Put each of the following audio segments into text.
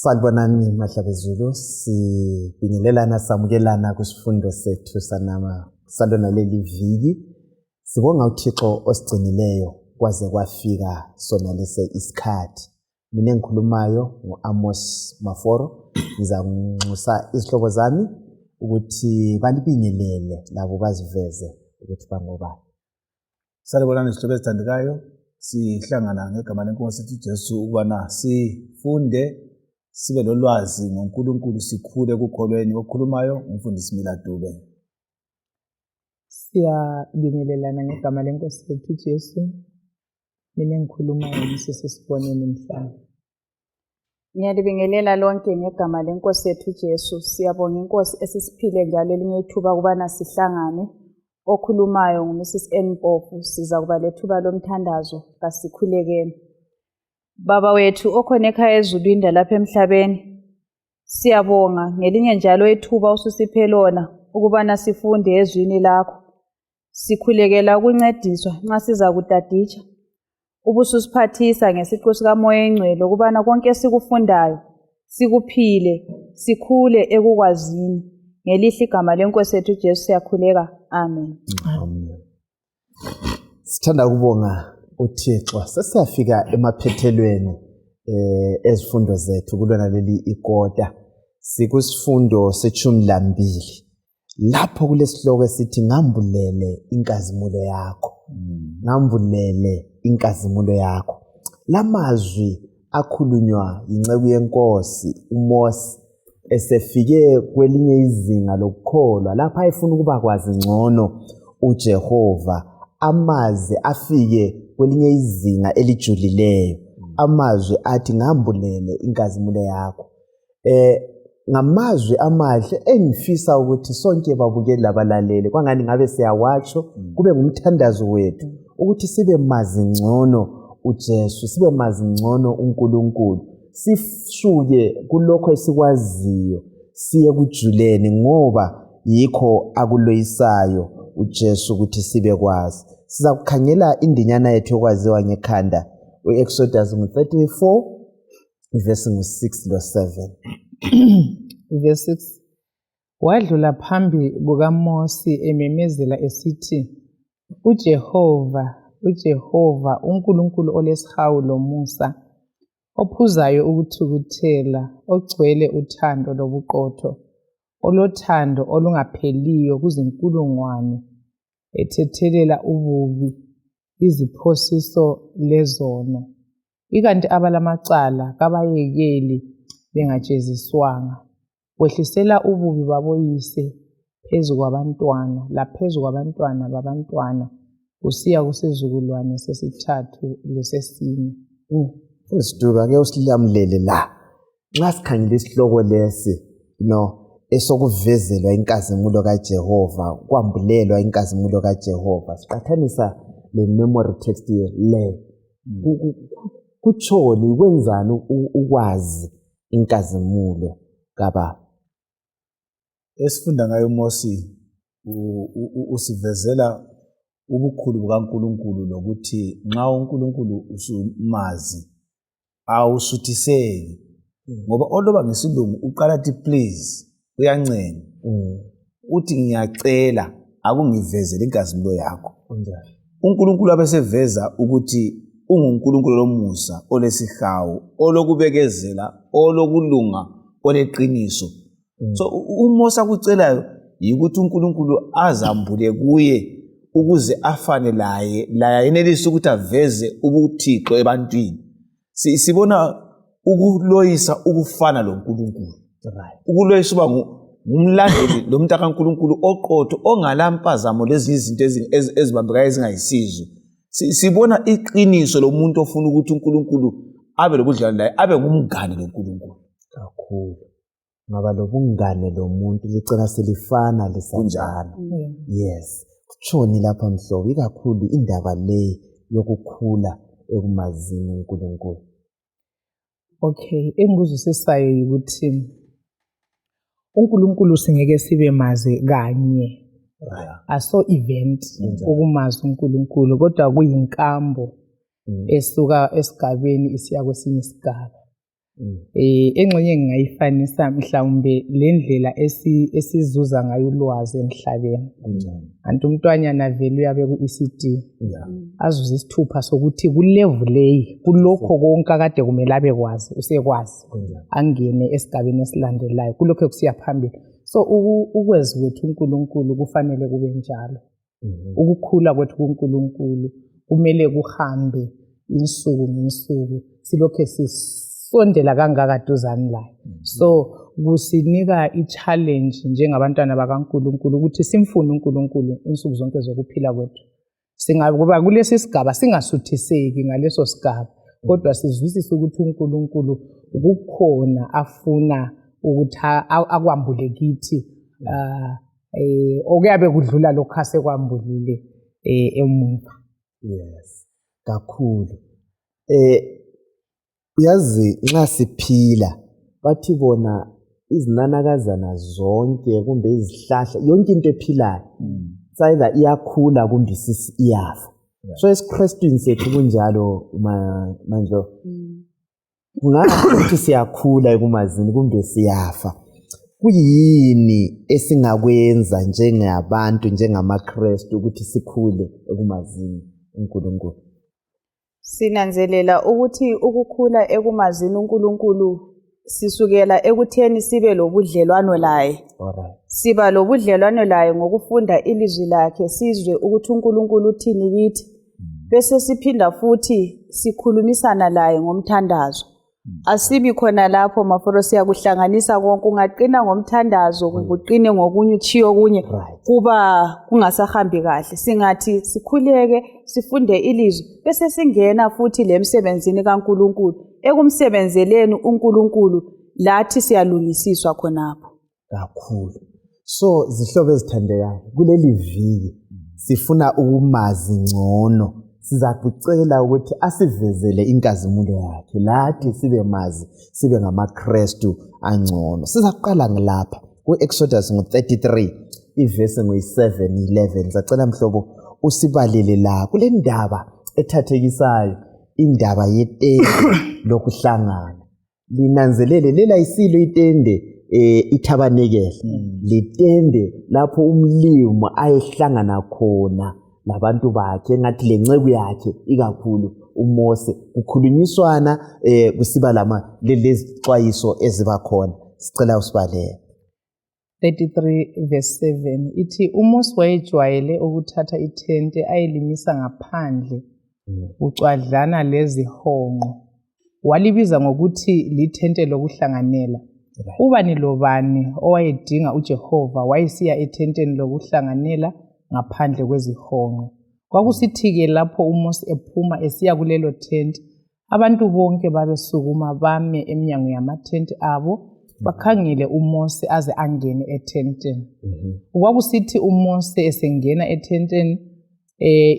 Salibonani Mahlabezulu, sibingelelana samukelana kusifundo sethu salona leli viki. Sibonga uThixo osigcinileyo kwaze kwafika sona lese isikhathi. Mina engikhulumayo ngoAmos Maforo, ngizanxusa izihlobo zami ukuthi balibingelele labo baziveze ukuthi bangobani. Salibonani izihlobo ezithandekayo, sihlangana ngegama leNkosi yethu Jesu ukubana sifunde sibe lolwazi ngoNkulunkulu, sikhule kukholweni. Okhulumayo umfundisi Mila Dube. Siyabingelelana ngegama leNkosi yethu Jesu. Mina engikhulumayo ngisesiboneni mhlawumbe. Ngiyalibingelela lonke ngegama leNkosi yethu Jesu. Siyabonga iNkosi esisiphile njalo elinye ithuba kubana sihlangane. Okhulumayo nguMrs Mpofu, siza kuba lethuba lomthandazo kasikhulekeni. Baba wethu okhona ekhaya ezulwini lapha emhlabeni, siyabonga ngelinye njalo ithuba ususiphe lona ukubana sifunde ezwini lakho. Sikhulekela ukuncediswa nxa siza kutaditsha. Ubususiphathisa ngesiqu sikaMoya eNgcwele ukubana konke esikufundayo sikuphile, sikhule ekukwazini. Ngelihle igama leNkosi yethu Jesu siyakhuleka. Amen. Amen. Sithanda ukubonga uThixo. Sesiyafika emaphethelweni ezifundo zethu kulona leli ikota. Sikusifundo sechumi lambili. Lapho kulesihloko esithi ngambulele inkazimulo yakho. Ngambulele inkazimulo yakho. Lamazwi akhulunywa inceku yenkosi uMose esefike kwelinye izinga lokukholwa lapha ayefuna ukuba kwazi ngcono uJehova. Amazwi afike kwelinye izinga elijulileyo. Amazwi athi ngambulele inkazimulo yakho. Ngamazwi amahle engifisa ukuthi sonke babukeli labalaleli kwangani ngabe siyawatsho kube ngumthandazo wethu ukuthi sibe mazi ngcono uJesu, sibe mazi ngcono uNkulunkulu, sisuke kulokho esikwaziyo siye kujuleni ngoba yikho akuloyisayo uJesu ukuthi sibe kwazi. Siza kukhangela indinyana yethu okwaziwa ngekhanda uExodus 34 verse 6 lo 7. Verse 6. Wadlula phambi kukaMose ememezela esithi, uJehova, uNkulunkulu olesihawu lomusa, ophuzayo ukuthukuthela, ogcwele uthando lobuqotho, olothando olungapheliyo kuzinkulungwane, ethethelela ububi, iziphosiso lezono. Ikanti abalamacala kabayekeli bengajeziswanga. Wehlisela ububi baboyise phezu kwabantwana, laphezu kwabantwana babantwana, kusiya kusizukulwane sesithathu lesesine. Usiduka ke usilamulele la. Nxa sikhangela isihloko lesi, esokuvezelwa inkazimulo kaJehova, kwambulelwa inkazimulo kaJehova. Siqathanisa le memory text le. Kutshoni kwenzani ukwazi inkazimulo kaba? Esifunda ngayo uMose usivezela ubukhulu bukaNkulunkulu lokuthi nxa uNkulunkulu usumazi awusuthiseki. Ngoba oloba ngesilungu uqala athi please, uyancenga. Uthi ngiyacela akungivezele inkazimulo yakho. uNkulunkulu abeseveza ukuthi unguNkulunkulu lomusa, olesihawu, olokubekezela, olokulunga, oleqiniso. So uMose akucelayo yikuthi uNkulunkulu azambule kuye ukuze afane laye yenelisa ukuthi aveze ubuthixo ebantwini. Sibona ukuloyisa ukufana loNkulunkulu. Ukuloyisa uba ngumlandeli lo mntaka kaNkulunkulu oqotho ongalampazamo lezi izinto ezibambekayo ezingayisizo. Sibona iqiniso lomuntu ofuna ukuthi uNkulunkulu abe lobudlelwano naye, abe ngumngane loNkulunkulu. Kakhulu. Ngaba lobungane lomuntu licela selifana lisanjalo. Yes. Kutshoni lapha mhlobo ikakhulu indaba le yokukhula ekumazini uNkulunkulu. Okay, engikuzusisayo ukuthi uNkulunkulu singeke sibe mazi kanye. Aso event ukumazi uNkulunkulu kodwa kuyinkambo esuka esigabeni isiya kwesinye isigaba. Engxenye ngingayifanisa mhlawumbe lendlela esizuza ngayo ulwazi emhlabeni. Kanti umntwanyana vele uyabe ku-ECD azuze isithupha sokuthi kulevel leyi kulokho konke akade kumele abe kwazi usekwazi angene esigabeni esilandelayo kulokho kusiya phambili. So ukwezi kwethu uNkulunkulu kufanele kube njalo. Ukukhula kwethu kuNkulunkulu kumele kuhambe insuku ngensuku silokho sondela kangaka duzane layo. So kusinika i-challenge njengabantwana bakaNkulunkulu ukuthi simfune uNkulunkulu insuku zonke zokuphila kwethu. Singakuba kulesi sigaba singasuthiseki ngaleso sigaba kodwa sizwisise ukuthi uNkulunkulu ukukhona afuna ukuthi akwambule kithi okuyabe kudlula lokho asekwambulile emuva. Yes, kakhulu. Uyazi nxa siphila bathi bona izinanakazana zonke kumbe izihlahla yonke into ephilayo sayida iyakhula kumbe iyafa. So esiKristwini sethu kunjalo manje kungathi siyakhula ekumazini kumbe siyafa. Kuyini esingakwenza njengabantu njengamaKristu ukuthi sikhule ekumazini uNkulunkulu? Sinanzelela ukuthi ukukhula ekumazini uNkulunkulu sisukela ekutheni sibe lobudlelwano laye. Siba lobudlelwano laye ngokufunda ilizwi lakhe sizwe ukuthi uNkulunkulu uthini kithi. Bese siphinda futhi sikhulumisana laye ngomthandazo. Asibi khona lapho maforo siyakuhlanganisa konke ungaqina ngomthandazo kuqine ngokunye uchiyo kunye kuba kungasahambi kahle. Singathi sikhuleke sifunde ilizwi bese singena futhi lemsebenzini kaNkulunkulu ekumsebenzeleni uNkulunkulu lathi siyalungisiswa khonapho. Kakhulu. So zihlobo ezithandekayo kuleli viki sifuna ukumazi ngcono. Sizakucela ukuthi asivezele inkazimulo yakhe lathi sibe mazi sibe ngamaKristu angcono. Sizaqala ngilapha ku-Exodus 33 ivesi 7:11. Sicela mhlobo usibalele la kule ndaba ethathekisayo indaba yetende lokuhlangana. Linanzelele lela isilo itende ithabanekele. Litende lapho umlimo ayehlangana khona labantu bakhe ngathi lenceku yakhe ikakhulu uMose kukhulunyiswana kusiba lezi xwayiso eziba khona. Sicela usibalele. 33 verse 7 ithi uMose wayejwayele ukuthatha ithente ayelimisa ngaphandle ucwadlana lezihonqo walibiza ngokuthi lithente lokuhlanganela. Ubani lobani owayedinga uJehova wayesiya ethenteni lokuhlanganela ngaphandle kwezihonqo. Kwakusithi-ke lapho uMose ephuma esiya kulelo thente abantu bonke babesukuma bame eminyango yamathente abo bakhangele uMose aze angene ethenteni. Kwakusithi uMose esengena ethenteni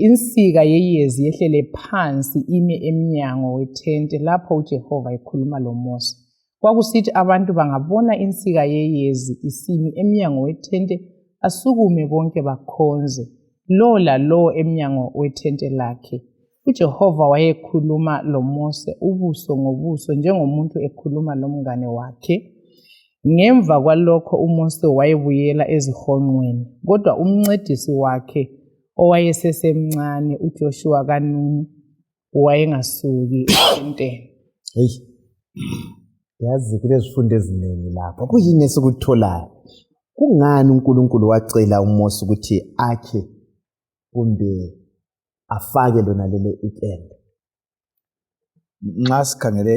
insika yeyezi yehlele phansi ime eminyango wethente lapho uJehova ekhuluma loMose. Kwakusithi abantu bangabona insika yeyezi isimi eminyango wethente asukume bonke bakhonze lo lalo eminyango wethente lakhe. uJehova wayekhuluma loMose ubuso ngobuso njengomuntu ekhuluma lomngane wakhe. Ngemva kwalokho uMose wayebuyela ezihonqweni kodwa umncedisi wakhe owayesesemncane uJoshua kaNuni wayengasuki ethenteni. Yazi kulezifundo eziningi lapha. Kuyini esikutholayo? Kungani uNkulunkulu wacela uMose ukuthi akhe kumbe afake lona lele itende? Nxa sikhangele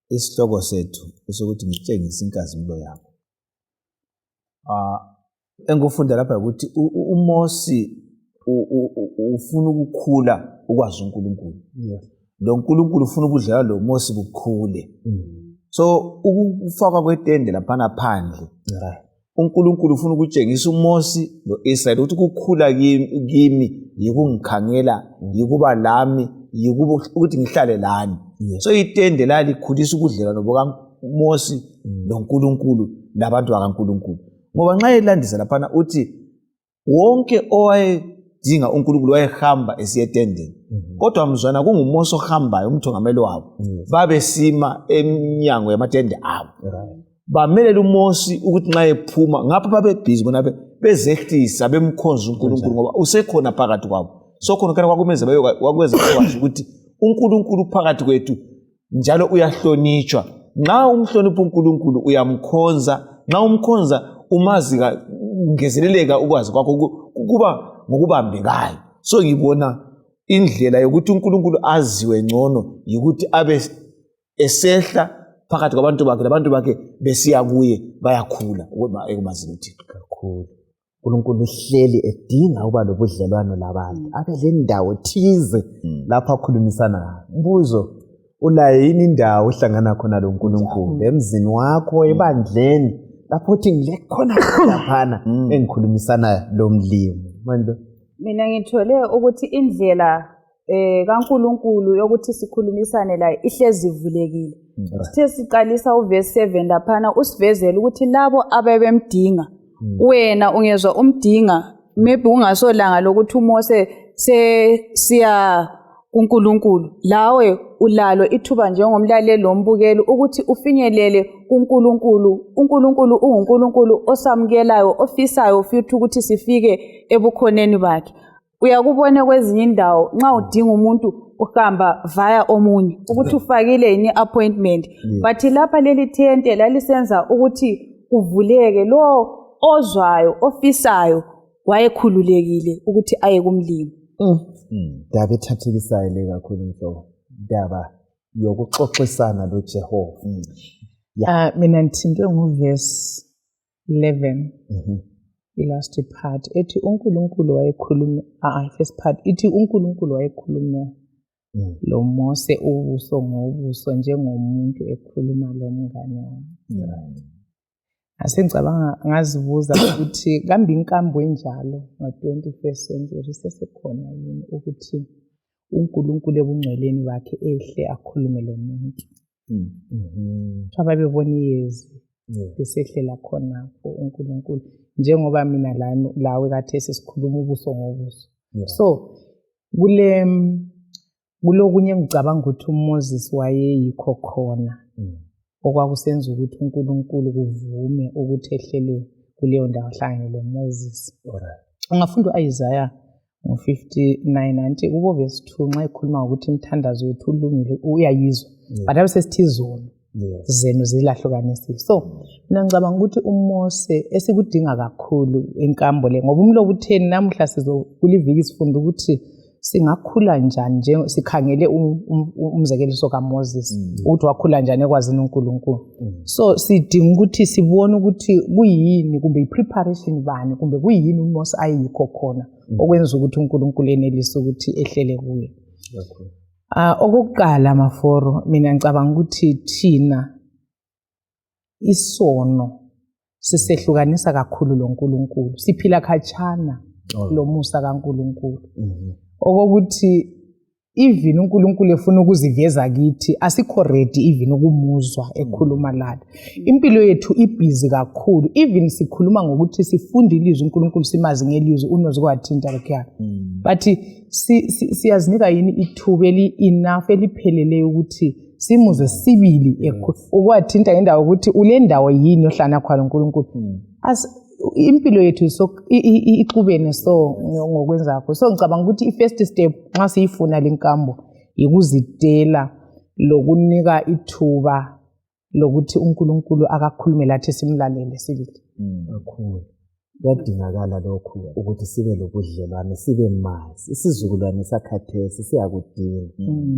isihloko sethu esokuthi ngitshengise inkazimulo yakho. Engufunda lapha ukuthi uMose ufuna ukukhula ukwazi uNkulunkulu. Lo nkulunkulu ufuna ubudlelwano loMose bukhule. So ukufaka kwetende laphana phandle. uNkulunkulu ufuna ukutshengisa uMose noIsrael ukuthi ukukhula kimi yikungikhangela, yikuba lami, ukuthi ngihlale lani. So itende la likhulisa ubudlelwano bukaMose noNkulunkulu labantu bakaNkulunkulu. Ngoba nxa elandisa laphana uthi wonke dinga uNkulunkulu wayehamba esiya etendeni. Kodwa mzwana kunguMose ohambayo umthungameli wabo. Babesima eminyango yamatende abo. Bamelela uMose ukuthi nxa ephuma ngapha babebhizi bona bezehlisa bemkhonza uNkulunkulu ngoba usekhona phakathi kwabo. So khona kana kwakumeze wakwenza kwazi ukuthi uNkulunkulu phakathi kwethu njalo uyahlonitshwa. Nxa umhlonipha uNkulunkulu uyamkhonza, nxa umkhonza umazi ngezeleleka ukwazi kwakho kuba ngokubambekayo. So ngibona indlela yokuthi uNkulunkulu aziwe ngcono yikuthi abe esehla phakathi kwabantu bakhe, labantu bakhe besiya kuye bayakhula ekumazini uThixo kakhulu. uNkulunkulu uhleli edinga ukuba lobudlelwano labantu, abe le ndawo thize lapha akhulumisana. Mbuzo, ulayo yini indawo uhlangana khona lo uNkulunkulu emzini wakho, ebandleni lapho uthi ngilekhona laphana engikhulumisana lo mlimi? Manje Mina ngithole ukuthi indlela kaNkulunkulu yokuthi sikhulumisane la ihlezi ivulekile. Sithe siqalisa uverse 7 laphana usivezela ukuthi labo abebemdinga, wena ungezwa umdinga, maybe ungasolanga lokuthi uMose siya kuNkulunkulu, lawe ulalo ithuba njengomlaleli lombukeli ukuthi ufinyelele kuNkulunkulu. uNkulunkulu unguNkulunkulu osamukelayo, ofisayo futhi ukuthi sifike ebukhoneni bakhe. Uyakubona kwezinye indawo nxa udinga umuntu uhamba via omunye ukuthi ufakile yini appointment, but lapha leli tente lalisenza ukuthi kuvuleke lo ozwayo ofisayo wayekhululekile ukuthi aye kumlimi. Ndaba ethathikisayo le kakhulu mhlobo, ndaba yokuxoxisana noJehova. Mina ngithintwe nguverse 11 ilast part ethi uNkulunkulu wayekhuluma first part ithi uNkulunkulu wayekhuluma lo Mose ubuso ngobuso njengomuntu ekhuluma lo mngane wakhe. Asengicabanga ngazibuza ukuthi kambe inkambo enjalo ngo-21st century sesekhona yini ukuthi uNkulunkulu ebungcweleni bakhe ehle akhulume lo muntu. Ababebona iyezi besehlela khonapho uNkulunkulu njengoba mina lawe kade sesikhuluma ubuso ngobuso. So kulokunye ngicabanga ukuthi uMoses wayeyikho khona okwakusenza ukuthi uNkulunkulu kuvume ukuthi ehlele kuleyo ndawo ahlangane lo Moses. Ungafunda uIsaiah ngo-59 nanti kubo verse 2 nxa ikhuluma ukuthi imthandazo yethu ulungile uyayizwa, but abesesithi izono zenu zilahlukanisile. So mina ngicabanga ukuthi uMose esikudinga kakhulu inkambo le ngoba umlobo utheni namuhla sizokuliviki sifunda ukuthi singakhula njani nje sikhangele umzekeliso kaMoses ukuthi wakhula njani ekwazini uNkulunkulu. So sidinga ukuthi sibone ukuthi kuyini kumbe ipreparation bani kumbe kuyini uMose ayikho khona okwenza ukuthi uNkulunkulu enelise ukuthi ehlele kuye. Okokuqala maforo mina ngicabanga ukuthi thina isono sisehlukanisa kakhulu lo nkulunkulu, siphila khatshana lo musa kaNkulunkulu. Okokuthi even uNkulunkulu efuna ukuziveza kithi asikho ready even ukumuzwa ekhuluma lana. Impilo yethu ibhizi kakhulu, even sikhuluma ngokuthi sifunde ilizwi uNkulunkulu simazi ngelizwi unoze kwathinta lokho. But siyazinika yini ithuba enough elipheleleyo ukuthi simuzwe sibili ukwathinta ngendawo ukuthi ule ndawo yini ohlana khona uNkulunkulu. Impilo yethu so ixubene so ngokwenzakho. So ngicabanga ukuthi i-first step nxa siyifuna lenkambo ikuzidela lokunika ithuba lokuthi uNkulunkulu akakhulume lathi simlalele sibili. Kakhulu kuyadingakala lokhu ukuthi sibe lobudlelwane, sibe mazi. Isizukulwane sakhathesi siyakudinga.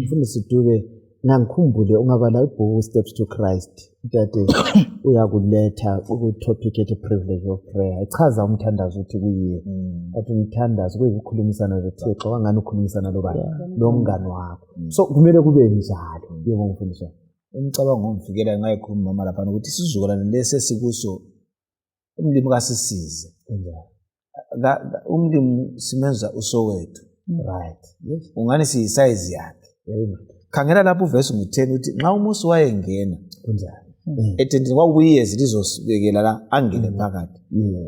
Ufuna sidube ngangikhumbule ungabala ibhuku Steps to Christ. Dade uyakuletha ku-topic ethi privilege of prayer. Ichaza umthandazo ukuthi kuyini. Athi umthandazo kuyikukhulumisana noThixo, wangani ukhulumisana lo mngane wakho. So kumele kube njalo. Yebo mfundisi. Umcabango omfikela ngayikhuluma mama lapha ukuthi isizukulwane lesi sikuso umlimi kasisize. Umlimi simenza usowethu. Right. Yes. Ungani siyisize yakhe. Khangela lapho uverse ngo-10 uthi nxa uMose wayengena kunjani etendeni kwakuyiyezi lizosibekela la angene phakathi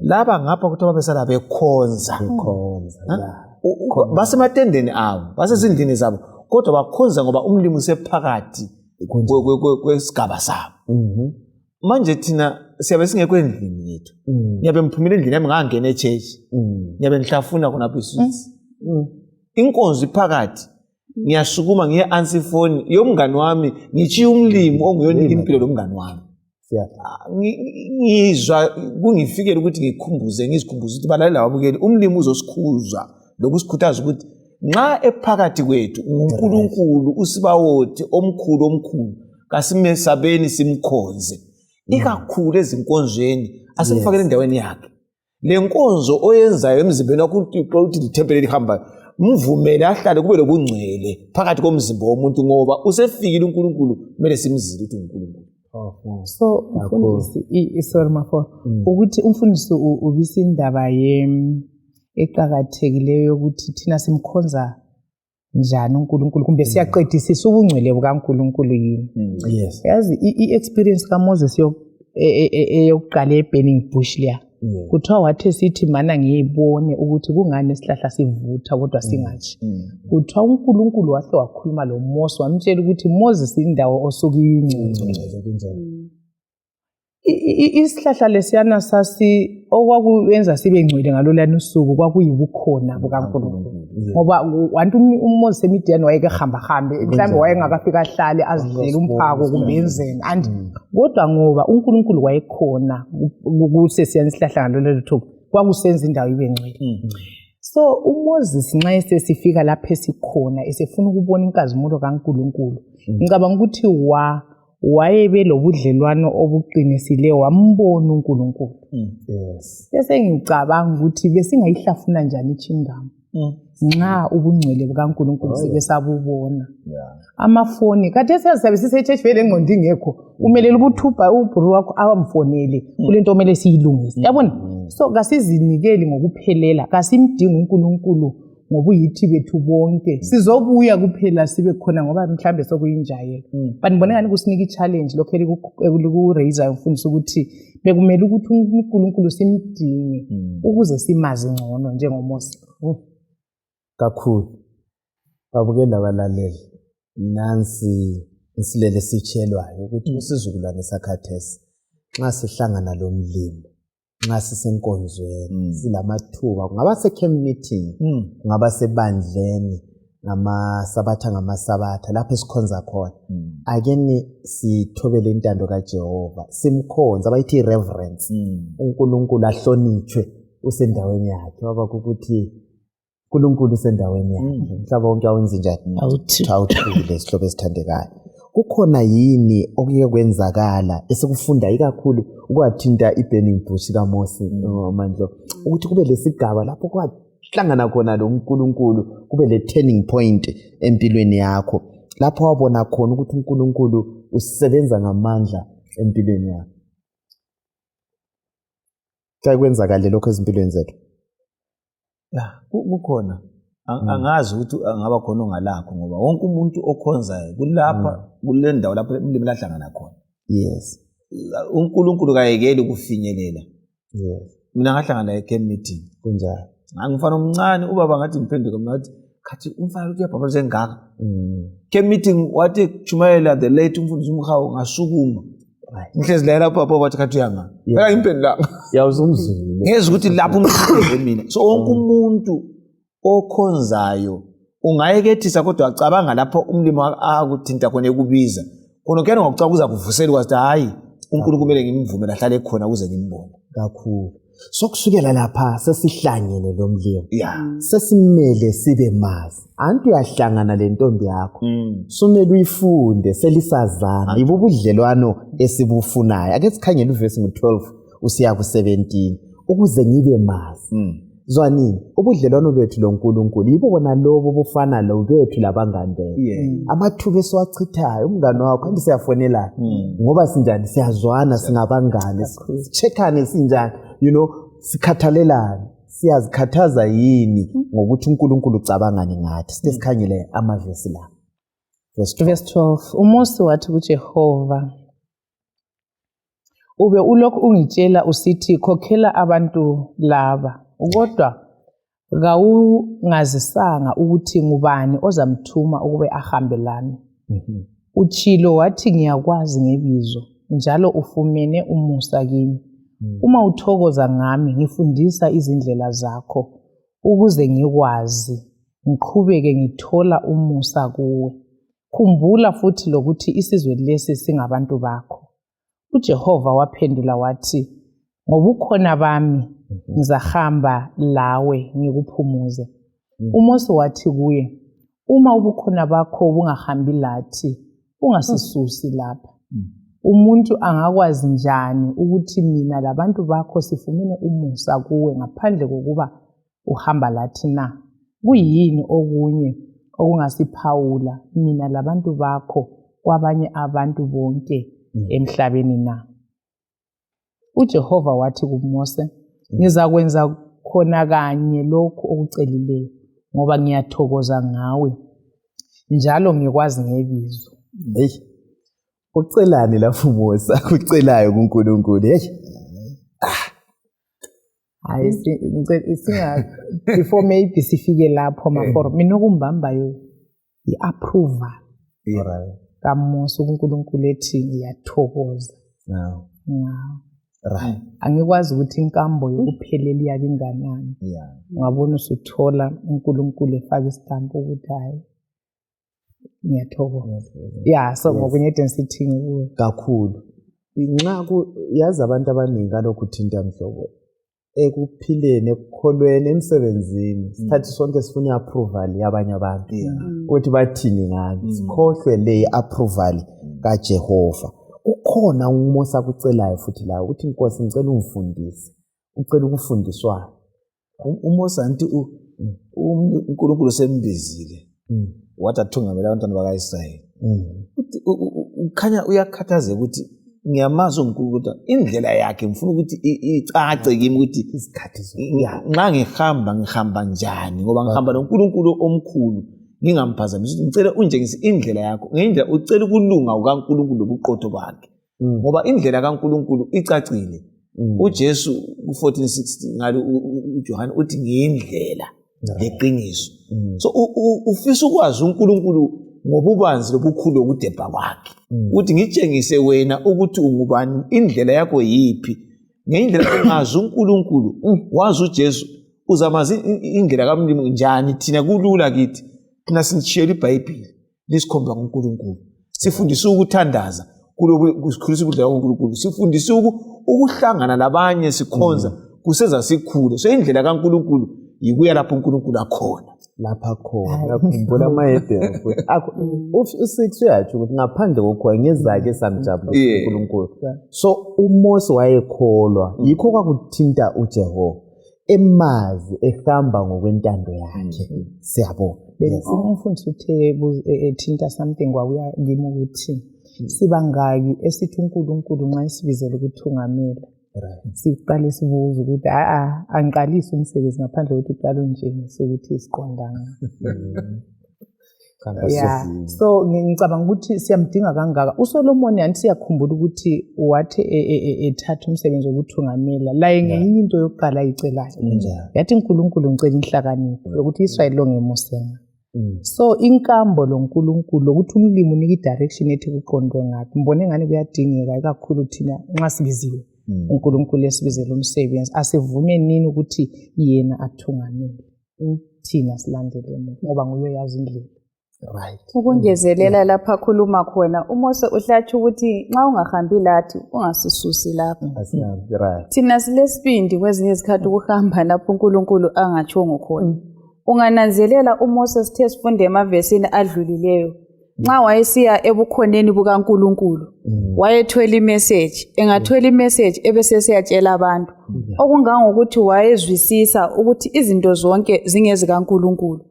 laba ngapha ukuthi ababesala bekhonza basematendeni abo basezindlini zabo kodwa bakhonza ngoba umlimi usephakathi kwesigaba sabo. Manje thina siyabe singekho endlini yethu. Ngiyabe ngiphumile endlini yami ngangena eChurch. Ngiyabe ngihlafuna khona apha eSwiss. Inkonzo iphakathi. Ngiyasukuma ngiye answer phone yomngani wami ngichiya umlimi onguyonika impilo lomngani wami. Ngizwa kungifikela ukuthi ngizikhumbuze ukuthi balalela wabukeli umlimi uzosikhuza lokusikhuthaza ukuthi nxa ephakathi kwethu uNkulunkulu usibawothi omkhulu kasimesabeni simkhonze ikakhulu ezinkonzweni asikufakele endaweni yakhe. Le nkonzo oyenzayo emzimbeni wakho uthi lithempeli lihambayo mvumele ahlale kube lobungcwele phakathi komzimba womuntu ngoba usefikile uNkulunkulu kumele simzile ukuthi uNkulunkulu. So umfundisi sorry mafo ukuthi umfundisi ubisa indaba eqhakathekileyo ukuthi thina simkhonza njani uNkulunkulu kumbe siyaqedisisa ubungcwele bukaNkulunkulu yini. Yes. Yazi i-experience kaMoses yokuqala eBurning Bush leya kuthiwa wathi sithi mana ngiyibone ukuthi kungani isihlahla sivutha kodwa singathi. Kuthiwa uNkulunkulu wahle wakhuluma lo Mose wamtshela ukuthi Moses indawo osuke iyingcwele. Isihlahla lesiyana okwakuyenza sibe ngcwele ngalolana usuku kwakuyibukhona bukaNkulunkulu ngoba wantu uMoses eMidian wayekehamba mhlawumbe wayengakafika ahlale azidlela umphako kumbe enzeni and kodwa ngoba uNkulunkulu wayekhona kusesiyana isihlahla ngalolana thuku kwakusenza indawo ibe ngcwele. So uMoses nxa esesifika lapha esikhona esefuna ukubona inkazimulo kaNkulunkulu ngicabanga ukuthi wayebe lobudlelwano obuqinisileyo wambona uNkulunkulu. Yes. Bese ngicabanga ukuthi besingayihlafuna njani ichingam nxa ubungcwele bukaNkulunkulu sibesabubona. Amafoni kade siyabe sisechurch vele engqondi ngekho umelela ukuthi ubhuru wakho awamfonele kulento omele siyilungise. Yabona? So kasizinikeli ngokuphelela kasimdinga uNkulunkulu ngoba uyithi bethu bonke sizobuya kuphela sibe khona ngoba mhlambe sokuyinjayelo. But ngibona ngani kusinika i-challenge lokho eliku-raise umfundisi ukuthi bekumele ukuthi uNkulunkulu simdinge ukuze simazi ngcono njengoMose. Kakhulu. Babukela abalaleli. Nansi isilele sitshelwayo ukuthi isizukulwane sakhathesi nxa sihlangana lo mlimi nxa sisenkonzweni silamathuba kungaba se-camp meeting kungaba sebandleni ngamasabatha lapho esikhonza khona akeni sithobele intando kaJehova simkhonza abayithi reverence uNkulunkulu ahlonitshwe usendaweni yakhe baba ukuthi uNkulunkulu usendaweni yakhe umhlaba wonke awenza njani awuthule sihlobo esithandekayo. Kukhona yini okuye kwenzakala esikufunda ikakhulu ukwathinta iBurning Bush kaMose Mandlo ukuthi kube lesigaba lapho kwahlangana khona lo uNkulunkulu kube le turning point empilweni yakho lapho wabona khona ukuthi uNkulunkulu usebenza ngamandla empilweni yakho. Kwakwenzakala lokho ezimpilweni zethu. Kukhona angazi ukuthi angaba khona ongalakho ngoba wonke umuntu okhonzayo kulapha kule ndawo lapho umlimi lahlangana khona. Yes. uNkulunkulu kayekeli ukufinyelela. Yes. Mina ngahlangana e-camp meeting kunjalo. Ngangifana omncane ubaba ngathi ngiphenduka mina ngathi khathi umfana uthi uyabhabhaliza engaka. Camp meeting wathi kuchumayela the late umfundisi uMhawu ngasukuma. Ngihlezi la lapho wathi khathi uyanga. Phela impendulanga. Yawuzumzulu. Ngeze ukuthi lapho umuntu mina. So wonke umuntu okhonzayo ungayekethisa kodwa acabanga lapho umlimi akuthinta khona ekubiza khona kuyena ngokucaba kuza kuvusela ukuthi hayi uNkulunkulu kumele ngimvumele ahlale khona ukuze ngimbone kakhulu. Sokusukela lapha sesihlangene lo mlimi sesimele sibe mazi antu yahlangana le ntombi yakho sumele uyifunde selisazana yibo ubudlelwano esibufunayo ake sikhangele uvesi ngo12 usiya ku17 ukuze ngibe mazi. Zwanini ubudlelwano bethu loNkulunkulu yibo bona lobo bufana lo bethu labangani bethu amathuba esiwachithayo umngane wakho kanti siyafonelana ngoba sinjani siyazwana singabangani sicheckane sinjani sikhathalelana siyazikhathaza yini ngokuthi uNkulunkulu ucabangani ngathi sike sikhangele amavesi la verse 12 uMose wathi kuJehova ube ulokhu ungitshela usithi khokhela abantu laba kodwa kawungazisanga ukuthi ngubani ozamthuma ukube ahambe lami. Utshilo wathi ngiyakwazi ngebizo njalo ufumene umusa kimi. Uma uthokoza ngami ngifundisa izindlela zakho ukuze ngikwazi ngiqhubeke ngithola umusa kuwe. Khumbula futhi lokuthi isizwe lesi singabantu bakho. uJehova waphendula wathi, ngobukhona bami ngizahamba lawe ngikuphumuze. uMose wathi kuye, uma ubukhona bakho bungahambi lathi ungasisusi lapha. Umuntu angakwazi njani ukuthi mina labantu bakho sifumene umusa kuwe ngaphandle kokuba uhamba lathi na? Kuyini okunye okungasiphawula mina labantu bakho kwabanye abantu bonke emhlabeni na? uJehova wathi kuMose, ngizakwenza khona kanye lokhu okucelileyo ngoba ngiyathokoza ngawe njalo ngikwazi ngebizo. Hey, ucelani lapho Mose akucelayo kuNkulunkulu? Hey, hayi before maybe sifike lapho maforo mina okumbambayo i-approval kaMose kuNkulunkulu ethi ngiyathokoza. Right. Angikwazi ukuthi inkambo yokuphelela iyabe inganani. Ngabona usuthola uNkulunkulu efaka isitampu ukuthi hayi ngiyathokoza. So ngokunyede nsithi ngikuwe kakhulu. Inxa yazi abantu abaningi kalokhu uthinta mhlobo ekuphileni, ekukholweni, emsebenzini isikhathi sonke sifuna approval yabanye abantu ukuthi bathini ngani. Sikhohlwe le approval kaJehova. Ukhona uMose akucelayo futhi la uthi Nkosi ngicela ungifundise, ucela ukufundiswa. uMose anti uNkulunkulu sembizile wathi athungamela abantwana bakaIsrayeli. Ukhanya uyakhathaza ukuthi ngiyamazi uNkulunkulu ukuthi indlela yakhe ngifuna ukuthi icace kimi ukuthi isikhathi nxa ngihamba njani ngoba ngihamba noNkulunkulu omkhulu ngingamphazamisi. Ngicela unjengise indlela yakho ngendlela ucela ukulunga kukaNkulunkulu lobuqotho bakhe ngoba indlela kaNkulunkulu icacile. uJesu ku14:16 ngalo uJohane uthi ngiyindlela leqiniso. So ufisa ukwazi uNkulunkulu ngobubanzi lobukhulu okudepha kwakhe uthi ngitshengise wena ukuthi ungubani, indlela yakho yipi. Ngendlela ongazi uNkulunkulu wazi uJesu uzamazi indlela kaMlimo njani. Thina kulula kithi thina sinishiyela iBhayibheli lisikhomba ngoNkulunkulu, sifundisa ukuthandaza kusikhulisa ukudla kwaNkulunkulu, sifundisa ukuhlangana labanye sikhonza kuseza sikhule. So indlela kaNkulunkulu yikuya lapho uNkulunkulu akhona. lapha khona yakhumbula amaHebheru futhi u6 uyatsho ukuthi ngaphandle kokho ngezake esamjabulisa uNkulunkulu. So uMose wayekholwa, yikho kwakuthinta uJehova emazi ehamba ngokwentando yakhe. Siyabona umfundisi uthe ethinta something kwakuya kimi ukuthi sibangaki esithi uNkulunkulu nxa isibizele ukuthungamela siqale sibuza ukuthi angiqalisi umsebenzi ngaphandle kokuthi uqale unjengise ukuthi siqondana. So ngicabanga ukuthi siyamdinga kangaka uSolomon. Yanti siyakhumbula ukuthi wathi ethatha umsebenzi wokuthungamela laye ngenye into yokuqala ayicelayo yathi uNkulunkulu ngicela inhlakanipho yokuthi Israyeli longemusena. So inkambo loNkulunkulu ukuthi umlimi unika idirection ethi kuqondwe ngapi. Mbone ngani kuyadingeka kakhulu thina nxa sibiziwe uNkulunkulu esibizela umsebenzi asivume nini ukuthi yena athungamele thina silandele ngoba nguye yazi indlela. Ukungezelela lapha akhuluma khona uMose uhlatsha ukuthi nxa ungahambi lathi ungasisusi lapha. Thina silesibindi kwezinye izikhathi ukuhamba lapho uNkulunkulu angatshongo khona. Ungananzelela uMose sithe sifunde emavesini adlulileyo nxa wayesiya ebukhoneni bukaNkulunkulu wayethwela imessage, engathwela imessage ebese siyatshela abantu okungangokuthi wayezwisisa ukuthi izinto zonke zingezikaNkulunkulu.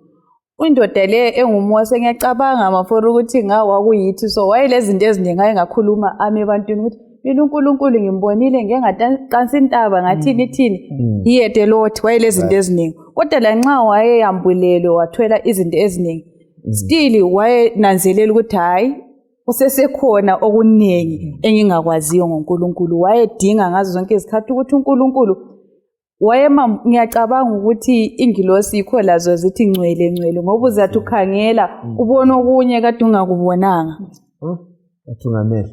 Indoda le enguMose ngiyacabanga maforo ukuthi ngawa kuyithi, so wayilezinto eziningi ayengakhuluma ebantwini ukuthi mina uNkulunkulu ngimbonile ngengatansi intaba ngathini he had a lot. Wayilezinto eziningi kodwa la nxa wayeyambulelwe wathwela izinto eziningi still wayenanzelela ukuthi hayi usesekhona okuningi engingakwaziyo ngoNkulunkulu. Wayedinga ngazo zonke izikhathi ukuthi uNkulunkulu ngiyacabanga ukuthi ingilosi yikho lazo zithi ngcwele ngoba uzathi ukhangela ubona okunye kade ungakubonanga. Bathungameli.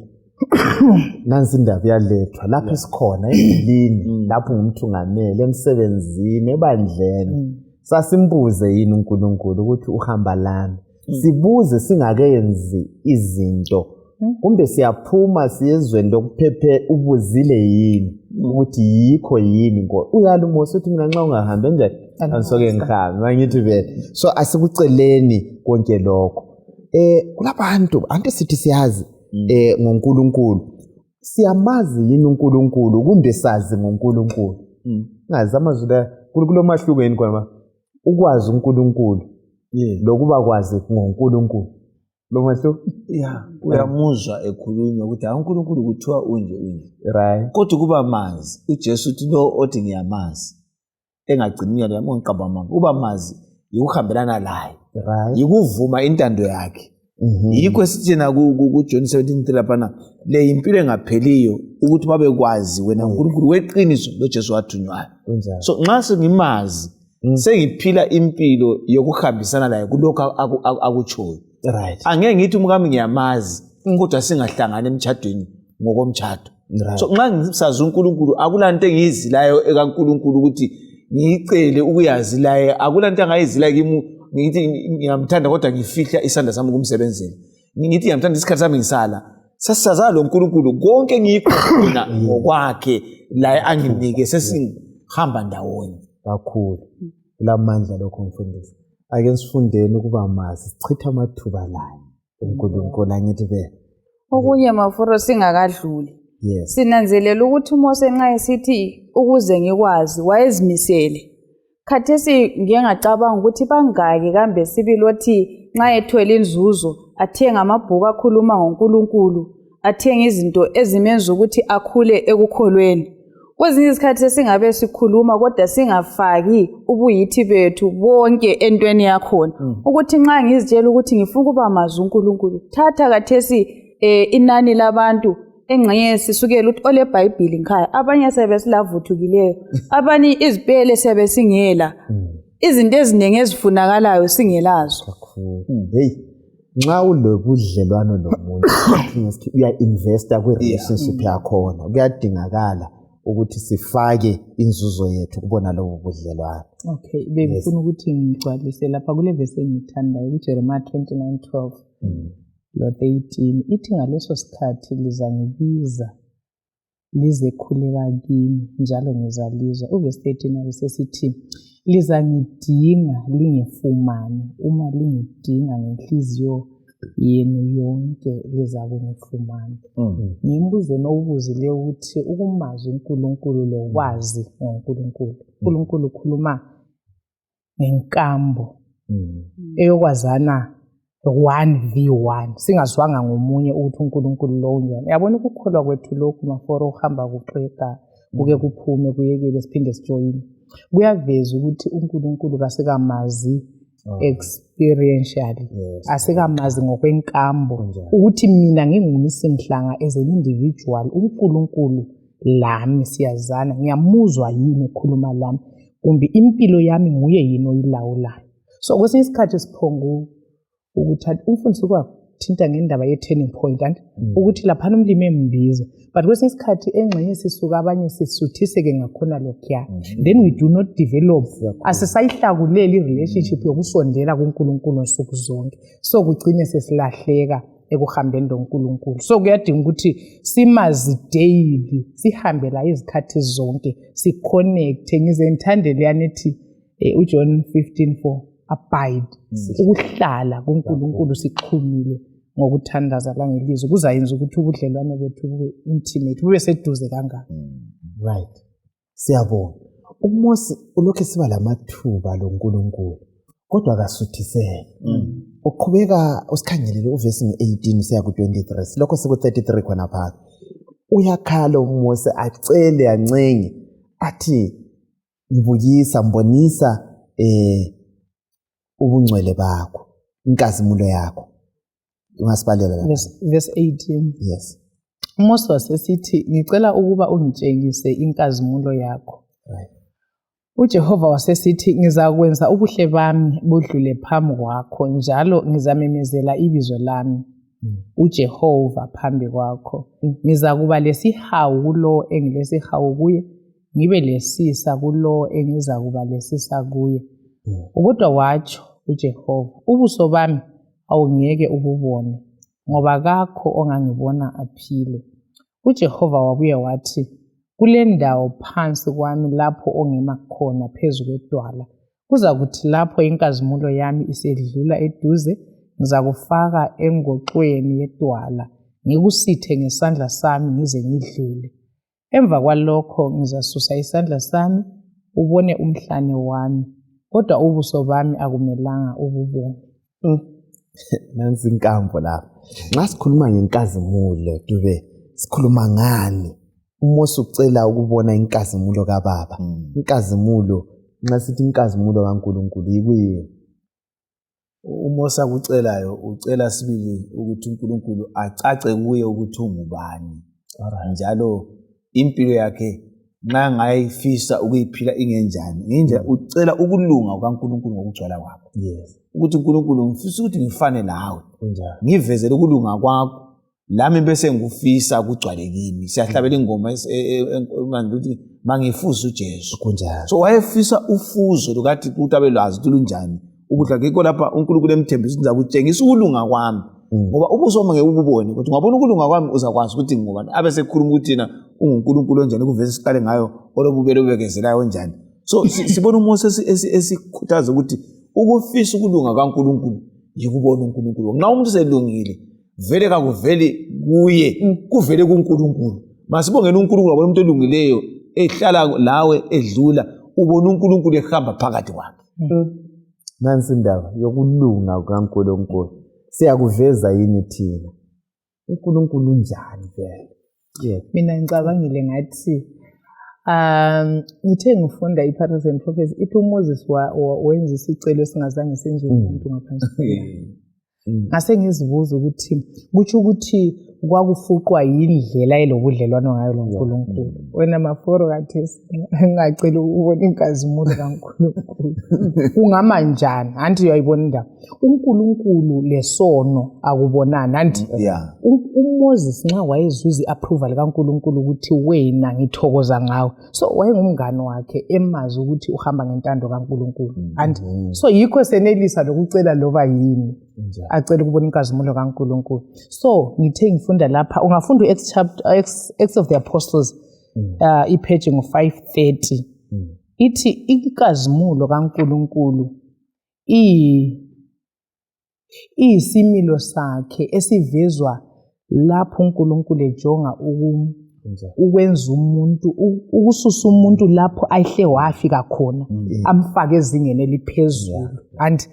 Nansi indaba iyalethwa lapho sikhona endlini lapho ngumthungameli emsebenzini ebandleni. Sasimbuze yini uNkulunkulu ukuthi uhamba lami. Sibuze singakenzi izinto. Kumbe siyaphuma siyezweni lokuphephe ubuzile yini ukuthi yikho yini uyala uMose uthi mina nxa ungahambe nje angisoke ngihambe mangithi vele. So asikuceleni konke lokho. Kulabantu anti sithi siyazi ngoNkulunkulu. Siyamazi yini uNkulunkulu kumbe sazi ngoNkulunkulu? Ngazi amazwi kulomahluko yini khona ukwazi uNkulunkulu lokuba kwazi ngoNkulunkulu. Lo mahluko uyamuzwa ekhulunywa ukuthi uNkulunkulu kuthiwa unje right, kodwa kuba mazi uJesu uthi lo othi ngiyamazi engagciniyo yami ngiqabama kuba mazi ukuhambelana naye right, yikuvuma intando yakhe. Yikho sithina ku John 17:3 lapha le impilo engapheliyo ukuthi babekwazi wena uNkulunkulu weqiniso lo Jesu wathunywayo. So nxa sengimazi sengiphila impilo yokuhambisana naye kulokho akutshoyo. Right. Angeke ngithi umkami ngiyamazi kodwa singahlangana emtchadweni ngokomtchado. So nxa ngisazi uNkulunkulu akulanto engiyizilayo ekaNkulunkulu ukuthi ngicele ukuyazi laye, akulanto angayizila kimi ngithi ngiyamthanda kodwa ngifihla isandla sami kumsebenzeni. Ngithi ngiyamthanda isikhathi sami ngisala. Sasisaza lo uNkulunkulu konke ngikho khona ngokwakhe la anginike sesihamba ndawonye kakhulu. Kulamandla lokho mfundisi. Ake sifundeni ukuba mazi sichitha amathuba layo uNkulunkulu angithi vele. Okunye mafuro singakadluli. Yes. Sinanzelela ukuthi uMose nxa esithi ukuze ngikwazi wayezimisele. Khathesi ngiyengacabanga ukuthi bangaki kambe sibilothi nxa ethola inzuzo athenga amabhuku akhuluma ngoNkulunkulu, athenga izinto ezimenza ukuthi akhule ekukholweni. Kwezinye izikhathi sesingabe sikhuluma kodwa singafaki ubuyithi bethu bonke entweni yakhona. Ukuthi nxa ngizitshela ukuthi ngifuna ukuba mazi uNkulunkulu, thatha kathesi inani labantu engxenye sisukela ukuthi ole iBhayibheli ngikhaya, abanye sebesilavuthukileyo, abanye izipele sebesingela. Izinto eziningi ezifunakalayo singelazo. Hey, nxa ulobudlelwano nomuntu uya investa kwi relationship yakhona, kuyadingakala ukuthi sifake inzuzo yethu kubona lobo budlelwano. Okay, bengifuna ukuthi ngigcwalise lapha kule verse engithandayo kuJeremiah 29:12 lo 18 ithi ngaleso sikhathi lizangibiza lizekhuleka kimi njalo ngizalizwa. Uverse 13 abesesithi lizangidinga lingifumane, uma lingidinga ngenhliziyo yenu yonke liza kungifumana. Ngimbuzo nowubuzile ukuthi ukumazi uNkulunkulu lokwazi ngoNkulunkulu. uNkulunkulu ukhuluma ngenkambo eyokwazana 1v1 singazwanga ngomunye ukuthi uNkulunkulu lo unjani. Uyabona ukukholwa kwethu lokhu maforo uhamba kuqeka kuke kuphume kuyekele siphinde sijoyine. Kuyaveza ukuthi uNkulunkulu kasekamazi experientially, asekamazi ngokwenkambo ukuthi mina ngingumisi mhlanga as an individual uNkulunkulu lami siyazana, ngiyamuzwa yini ekhuluma lami kumbe impilo yami nguye yini oyilawulayo. So kwesinye isikhathi siphongo ukuthi umfundisi kwathinta ngendaba ye-turning point ukuthi laphana umlimi embiza, but kwesinye isikhathi engxenye sisuka abanye sisuthiseke ngakhona lokhuya, then we do not develop, asisayihlakuleli i-relationship yokusondela kuNkulunkulu nsuku zonke, so kugcine sesilahleka ekuhambeni loNkulunkulu. So kuyadinga ukuthi simazi daily, sihambe la izikhathi zonke, siconnecte. Ngize ngithandele yanethi uJohn 15:4 abide, ukuhlala kuNkulunkulu sixhumile ngokuthandaza langelizwe kuzayenza ukuthi ubudlelwano bethu bube intimate, bube seduze kangaka. Right. Siyabonga. uMose ulokhu siba lamathuba loNkulunkulu kodwa akasuthiseke. Uqhubeka usikhangelele uverse 18 siya ku 23, silokho siku 33 khona phakathi. Uyakhala uMose acele ancenge athi ngibukisa mbonisa ubungcwele bakho, inkazimulo yakho. Ungasibalela la. Verse 18. Yes. uMose wasesithi ngicela ukuba ungitshengise inkazimulo yakho. Right. uJehova wasesithi ngizakwenza ubuhle bami budlule phambi kwakho njalo ngizamemezela ibizo lami uJehova phambi kwakho. Ngizakuba lesihawu kulo engilesihawu kuye, ngibe lesisa kulo engizakuba lesisa kuye. Kodwa watsho uJehova, ubuso bami awungeke ububone, ngoba kakho ongangibona aphile. uJehova wabuye wathi, kule ndawo phansi kwami lapho ongema khona phezu kwedwala, kuzakuthi lapho inkazimulo yami isedlula eduze, ngizakufaka engoxweni yedwala, ngikusithe ngesandla sami ngize ngidlule. Emva kwalokho ngizasusa isandla sami, ubone umhlane wami, kodwa ubuso bami akumelanga ububone. Nansi inkambo lapha. Nxa sikhuluma ngenkazimulo, Dube, sikhuluma ngani? UMose ucela ukubona inkazimulo kaBaba. Inkazimulo, nxa sithi inkazimulo kaNkulunkulu yikuyini? uMose akucelayo ucela sibili ukuthi uNkulunkulu acace kuye ukuthi ungubani. Njalo impilo yakhe nxa ngayifisa ukuyiphila ingenjani. Nje ucela ukulunga kukaNkulunkulu ngokugcwala kwakhe. Yes. Ukuthi uNkulunkulu ngifisa ukuthi ngifane nawe. Kunjalo. Ngivezele ukulunga kwakho. Lami bese ngikufisa kugcwale kimi. Siyahlabela ingoma ukuthi mangifuza uJesu. Kunjalo. So wayefisa ufuzo lukathi ukuthi abelwazi tulunjani. Ukuthi akekho lapha uNkulunkulu emthembisa ukuthi ngizakutshengisa ukulunga kwami. Ngoba ubuso ngeke ububone ukuthi ungabona ukulunga kwami uzakwazi ukuthi ngingubani. Abe sekhuluma ukuthi na unguNkulunkulu onjani kuveze siqale ngayo olobubele ubekezelayo onjani. So sibona uMose esikhuthaza ukuthi ukufisa ukulunga kaNkulunkulu yikubona uNkulunkulu. Nxa umuntu selungile vele kakuveli kuye kuvele kuNkulunkulu. Masibongeni uNkulunkulu ngabona umuntu olungileyo ehlala lawe edlula ubona uNkulunkulu ehamba phakathi kwakhe. Nansi indaba yokulunga kukaNkulunkulu. Siyakuveza yini thina? uNkulunkulu unjani vele? Yes. Mina ngicabangile ngathi ngithe ngifunda iPatriarchs and Prophets ithi uMoses wenza isicelo singazange senziwe umuntu ngaphansi. Ngase ngizibuza ukuthi kuthi ukuthi kwakufuqwa yindlela elobudlelwano ngayo loNkulunkulu. Wena maforo kathesi ngingacela ukubona inkazimulo kaNkulunkulu. Kungama njani? Anti uyayibona indaba. uNkulunkulu lesono akubonani. Anti uMoses nxa wayezuza iapproval kaNkulunkulu ukuthi wena ngithokoza ngawe. So wayengumngane wakhe emazi ukuthi uhamba ngentando kaNkulunkulu. Anti so yikho senelisa lokucela loba yini. Acela ukubona inkazimulo kaNkulunkulu. So ngithe ngifunda lapha ungafunda Acts of the Apostles ipage ngo530 ithi inkazimulo kaNkulunkulu iyisimilo sakhe esivezwa lapho uNkulunkulu ejonga ukwenza umuntu ukususa umuntu lapho ayihle wafika khona amfake ezingeni eliphezulu. And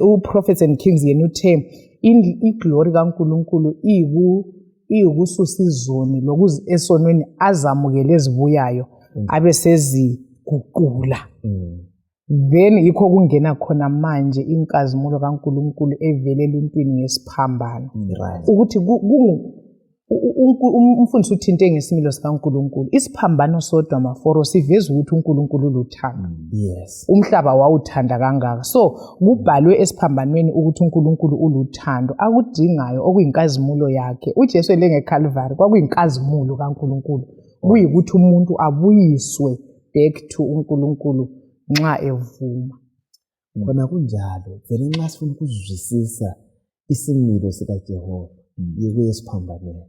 uProphets and Kings yena uthe iglory kaNkulunkulu iyikususa izoni lokuzi esonweni azamukele ezibuyayo abeseziguqula. Then yikho kungena khona manje inkazimulo kaNkulunkulu evele eluntwini ngesiphambano. Ukuthi umfundisi uthinte ngesimilo sikaNkulunkulu. Isiphambano sodwa maforo siveza ukuthi uNkulunkulu luthando. Yes. Umhlaba wawuthanda kangaka. So kubhalwe esiphambanweni ukuthi uNkulunkulu uluthando akudingayo okuyinkazimulo yakhe. uJesu elengeCalvary kwakuyinkazimulo kaNkulunkulu. Kuyikuthi umuntu abuyiswe back to uNkulunkulu nxa evuma. Khona kunjalo. Vele nxa sifuna ukuzwisisa isimilo sikaJehova yikuye esiphambanweni.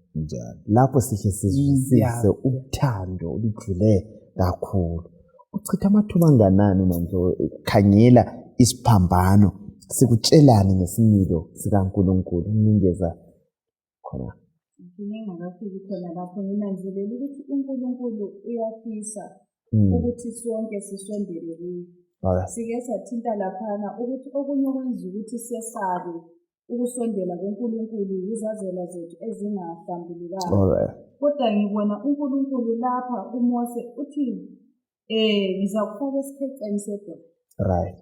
Lapho sihle sizwisise uthando olujule kakhulu. Uchitha amathuba anganani manje ukhangela isiphambano sikutshelani ngesimilo sikaNkulunkulu unikeza khona? Ngingakafiki khona lapho nginanzelela ukuthi uNkulunkulu uyafisa ukuthi sonke sisondele kuye. Sike sathinta laphana ukuthi okunye okwenza ukuthi sesabe ukusondela kuNkulunkulu yizazela zethu ezingahlambulukanga. Kodwa ngibona uNkulunkulu lapha uMose uthi ngizakufaka esikheceni sedwala. Right.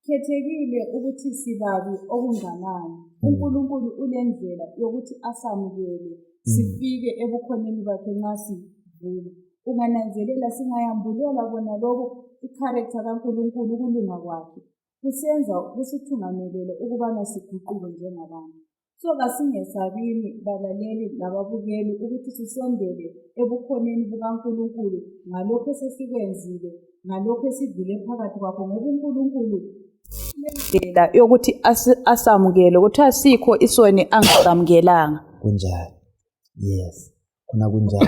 Khethekile ukuthi sibabi okunganani. uNkulunkulu ulendlela yokuthi asamukele sifike ebukhoneni bakhe nxa sivuma. ungananzelela singayambulela bona lokho i-character kaNkulunkulu ukulunga kwakhe kusenza kusithungamelele ukubana siguquke njengabantu. So kasingesabini balaleli nababukeli ukuthi sisondele ebukhoneni bukaNkulunkulu ngalokho esesikwenzile, ngalokho esidlule phakathi kwakho, ngoba uNkulunkulu indlela yokuthi asamukele ukuthi asikho isoni angasamukelanga. Kunjalo. Yes. Khona kunjalo.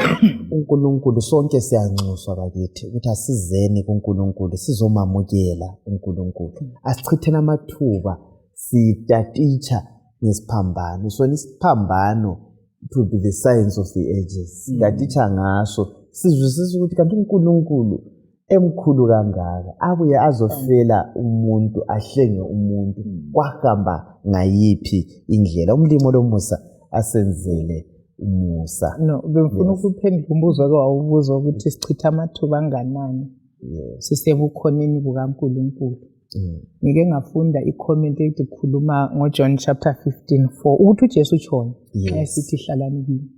uNkulunkulu sonke siyanxuswa bakithi ukuthi asizeni kuNkulunkulu sizomamukela uNkulunkulu. Asichitheni amathuba sitatitsha ngesiphambano. So isiphambano to be the signs of the ages. Sitatitsha ngaso sizwisisa ukuthi kanti uNkulunkulu emkhulu kangaka abuye azofela umuntu ahlenge umuntu kwahamba ngayiphi indlela umlimo lomusa asenzele umusa. No, bengifuna ukuphendula umbuzo ke wawubuza ukuthi sichitha amathuba anganani sisebukhoneni bukaNkulunkulu. Ngike ngafunda i-comment ekhuluma ngoJohn chapter 15:4 ukuthi uJesu utshona sithi hlalani kimi.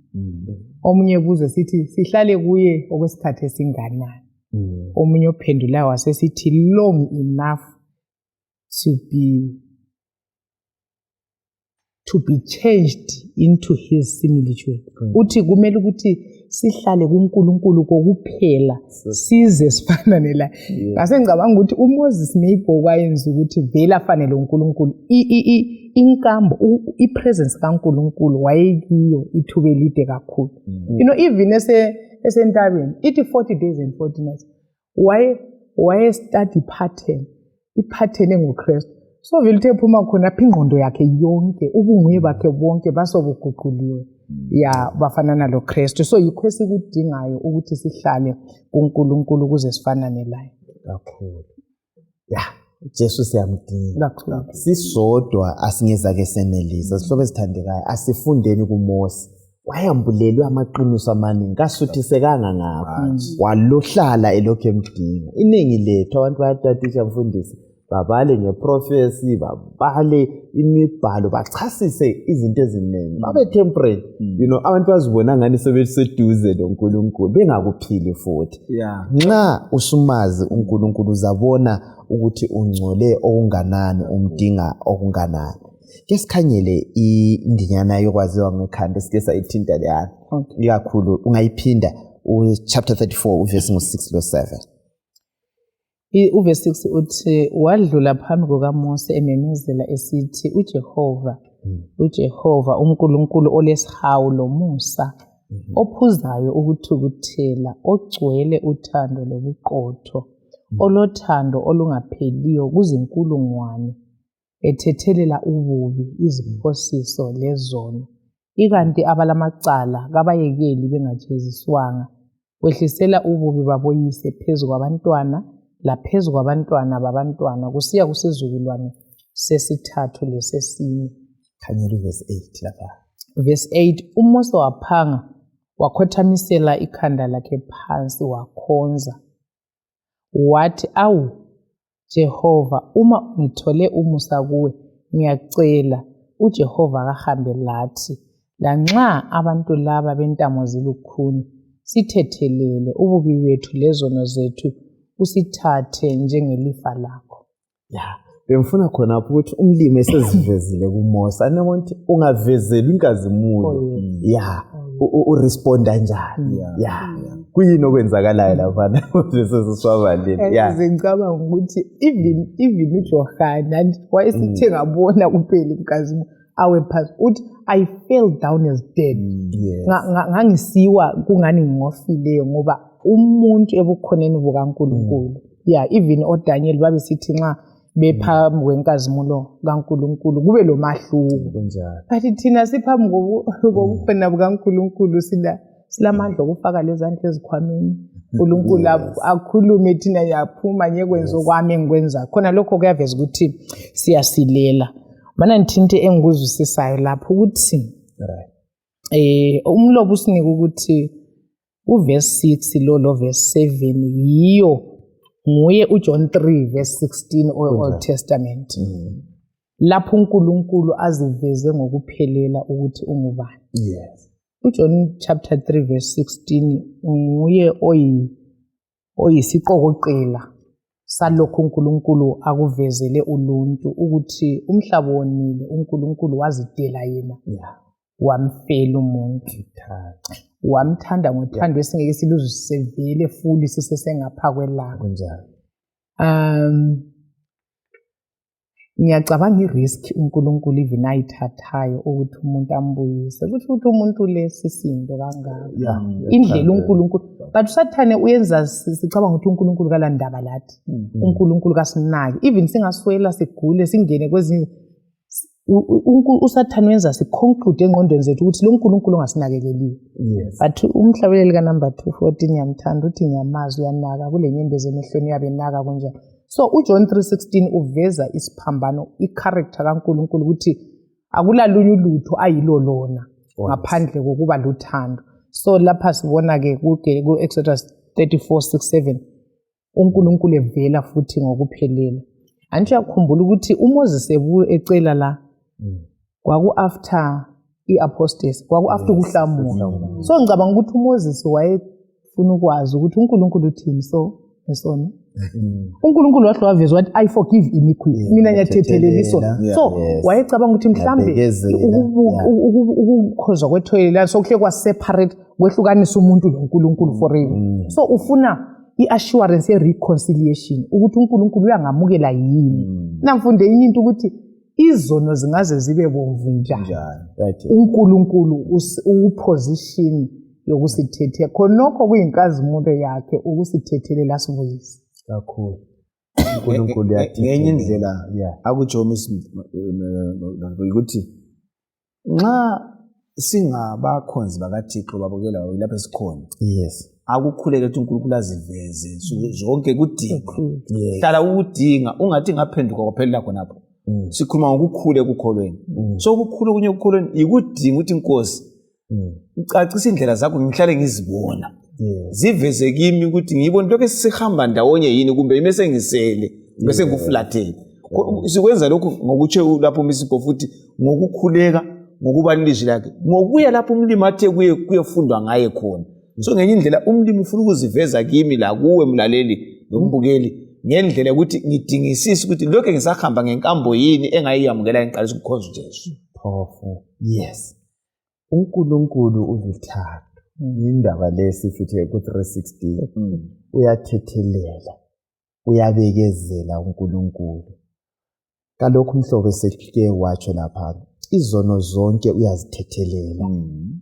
Omunye buze sithi sihlale kuye okwesikhathi esinganani. Omunye ophendula wasesithi long enough to be changed into his similitude. Uthi kumele ukuthi sihlale kuNkulunkulu kokuphela size sifanane la. Ngase ngicabanga ukuthi uMoses maybe okwayenza ukuthi vele afanele uNkulunkulu inkambo ipresence kaNkulunkulu wayekiyo ithuba elide kakhulu. You know, even esentabeni ithi 40 days and 40 nights waye study i-pattern enguKristu. So vele uthe phuma khona apha ingqondo yakhe yonke ubunguye bakhe bonke basobuguquliwe bafanana lo Kristu. So yikho esikudingayo ukuthi sihlale kuNkulunkulu ukuze sifanane naye kakhulu. Jesu siyamdinga. Sisodwa asingeza ke senelisa. Sihlobo esithandekayo asifundeni kuMose. Wayambulelwe amaqiniso amaningi kasuthisekanga ngapha. Walohlala elokhu emdinga. Iningi lethu abantu bayatatisha mfundisi babale ngeprofesi, babale imibhalo, bachasise izinto eziningi. Babe temperate. You know, abantu bazibona ngani sebeseduze noNkulunkulu bengakuphili futhi. Nxa usumazi uNkulunkulu uzabona ukuthi ungcole okunganani, umdinga okunganani. Ke sikhanyele indinyana yokwaziwa ngekhanda sike sayithinta leyana. Ikakhulu ungayiphinda chapter 34 verse 6 lo 7. Uverse 6 uthi wadlula phambi kukaMose ememezela esithi uJehova uNkulunkulu olesihawu lomusa ophuzayo ukuthukuthela ogcwele uthando lobuqotho olothando olungapheliyo kuzinkulungwane ethethelela ububi iziphosiso lezono ikanti abalamacala kabayekeli bengajeziswanga wehlisela ububi baboyise phezu kwabantwana laphezu kwabantwana babantwana kusiya kusizukulwane sesithathu lesesine. Khanyela verse 8 lapha. Verse 8 uMose waphanga wakhothamisela ikhanda lakhe phansi wakhonza wathi awu Jehova uma ngithole umusa kuwe ngiyacela uJehova akahambe lathi lanxa abantu laba bentamo zilukhuni sithethelele ububi bethu lezono zethu usithathe njengelifa lakho. Bengifuna khona ukuthi umlimi esezivezile kuMose anokuthi ungavezeli inkazimulo uresponda njani kuyini okwenzakalayo lapha sesiswabaleni ngicabanga ukuthi even uJohana wayesithe ngabona kuphela inkazimulo awe phansi uthi I fell down as dead. Ngangisiwa kungani ngofileyo ngoba umuntu ebukhoneni bukaNkulunkulu. Even oDaniel babesithi nxa bephambi kwenkazimulo kaNkulunkulu kube lo mahluko. But thina siphambi kobukhona bukaNkulunkulu silamandla okufaka lezandla ezikhwameni. uNkulunkulu akhulume thina yaphuma nyekwenza okwami engikwenza. Khona lokho kuyaveza ukuthi siyasilela. Mana nithinte engikuzwisisayo lapho ukuthi umlobo usinika ukuthi uverse 6 lo verse 7 yiyo nguye uJohn 3 verse 16 Old Testament. Lapho uNkulunkulu aziveze ngokuphelela ukuthi ungubani. uJohn chapter 3 verse 16 nguye oyisiqokoqela salokhu uNkulunkulu akuvezele uluntu ukuthi umhlaba wonile uNkulunkulu wazidela yena wamfela umuntu wamthanda ngothando esingeke siluzisevele fully sisesengapha kwelanga kunjalo. Ngiyacabanga i-risk uNkulunkulu even ayithathayo ukuthi umuntu ambuyise ukuthi umuntu lesisindo kangaka indlela uNkulunkulu but usathane uyenza sicabanga ukuthi uNkulunkulu kalandaba lathi uNkulunkulu kasinaki even singaswela sigule singene kwezinye usathane wenza siconclude engqondweni zethu ukuthi lo uNkulunkulu ongasinakekeliyo but umhlabeleli ka number 2:14 yamthanda uthi ngiyamazi uyanaka kule nyembezi emehlweni yabe naka kunjani. So uJohn 3:16 uveza isiphambano i-character kaNkulunkulu ukuthi akulalunye ulutho ayilo lona ngaphandle kokuba luthando. So lapha sibona ke ku Exodus 34:6-7 uNkulunkulu evela futhi ngokuphelela. Anti yakhumbula ukuthi uMoses ecela la kwaku after i-apostasy kwaku after ukuhlamuka. So ngicabanga ukuthi uMoses wayefuna ukwazi ukuthi uNkulunkulu uthini so esona uNkulunkulu wahle waveza wathi I forgive iniquity mina ngiyathethelela isona. So wayecabanga ukuthi mhlambe ukukhozwa kwethoyela sokuhle kwa separate kwehlukanisa umuntu noNkulunkulu forever. So ufuna i-assurance ye-reconciliation ukuthi uNkulunkulu uyangamukela yini. Namfunde enye into ukuthi izono zingaze zibe bomvu njani uNkulunkulu uposition yokusithethe khonokho kuyinkazimulo yakhe ukusitethelela sibuyise kakhulu. uNkulunkulu ngenye indlela akuJomis ukuthi nxa singabakhonzi bakaThixo babukela lapha esikhona akukhuleke ukuthi uNkulunkulu aziveze zonke kudinga hlala ukudinga ungathi ngaphenduka kwaphela khonapho sikhuluma ngokukhule ekukholweni so ukukhule kunye ekukholweni ikudinga ukuthi inkosi icacisa indlela zakho ngihlale ngizibona ziveze kimi ukuthi ngiyibona lokho sihamba ndawonye yini kumbe imese ngisele bese nguflathele sikwenza lokho ngokutshe lapho uMsipho futhi ngokukhuleka ngokuba nilizwi lakhe ngokuya lapho umlimi athe kuyefundwa ngaye khona. So ngenye indlela umlimi ufuna ukuziveza kimi la kuwe mlaleli nombukeli ngendlela ukuthi ngidingisise ukuthi lokho ngisahamba ngenkambo yini engayiyamukela ngiqalisa ukukhonza uJesu. Powerful. Yes. uNkulunkulu uluthando. Indaba lesifithe ku 360 uyathethelela uyabekezela uNkulunkulu. Kalokho umhlobo eseke watsho lapha izono zonke uyazithethelela.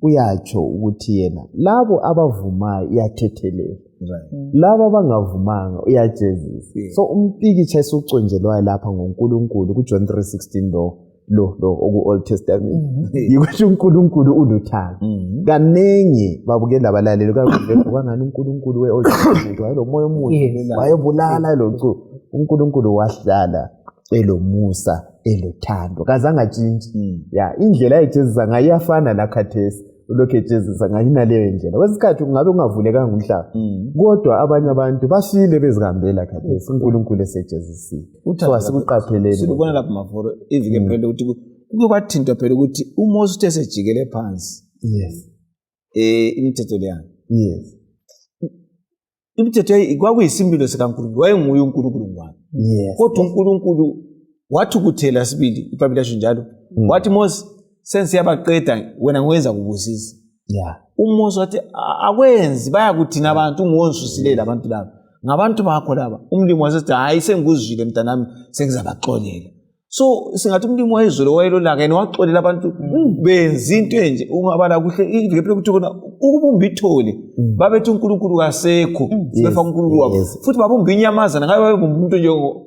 Uyatsho ukuthi yena labo abavumayo uyathethelela. Labo abangavumanga uyajezisa. So umpikitsha esuconjelwayo lapha ngoNkulunkulu ku John 3:16 lo oku Old Testament yikuthi uNkulunkulu uluthando. Kanengi babukela abalaleli kwangani uNkulunkulu we Old Testament wayelomoya omuhle wayebulala lo uNkulunkulu wahlala elomusa elothando kazange tshintshi indlela ayijezisa ngayo iyafana la khathesi ulokho ejezisa ngayina leyo ndlela kwesikhathi kungabe kungavulekanga umhlaba kodwa abanye abantu bafile bezihambela khathesi uNkulunkulu esejezisile so asikuqapheleni sikubona lapha maforo ivike phela ukuthi kuke kwathintwa phela ukuthi uMoses uthe sejikele phansi imithetho leyo imithetho kwakuyisimilo sikaNkulunkulu wayenguye uNkulunkulu ngwakhe kodwa uNkulunkulu wathi ukuthela sibili iBhayibheli yasho njalo wathi Moses sense yabaqeda wena ngiwenza kubusisa uMoses wathi akwenzi bayakuthina abantu ungonsusilela abantu laba ngabantu bakho laba umlimi wasethi hayi sengikuzwile mntanami sengizabaxolela. So singathi umlimi wayezolo wayelolaka yena waxolela abantu benza into enje ungabala kuhle ivike phela ukuthi khona ukubumba ithole babethi uNkulunkulu kasekho sibefa uNkulunkulu wabo futhi babumba inyamazana ngabe babumba umuntu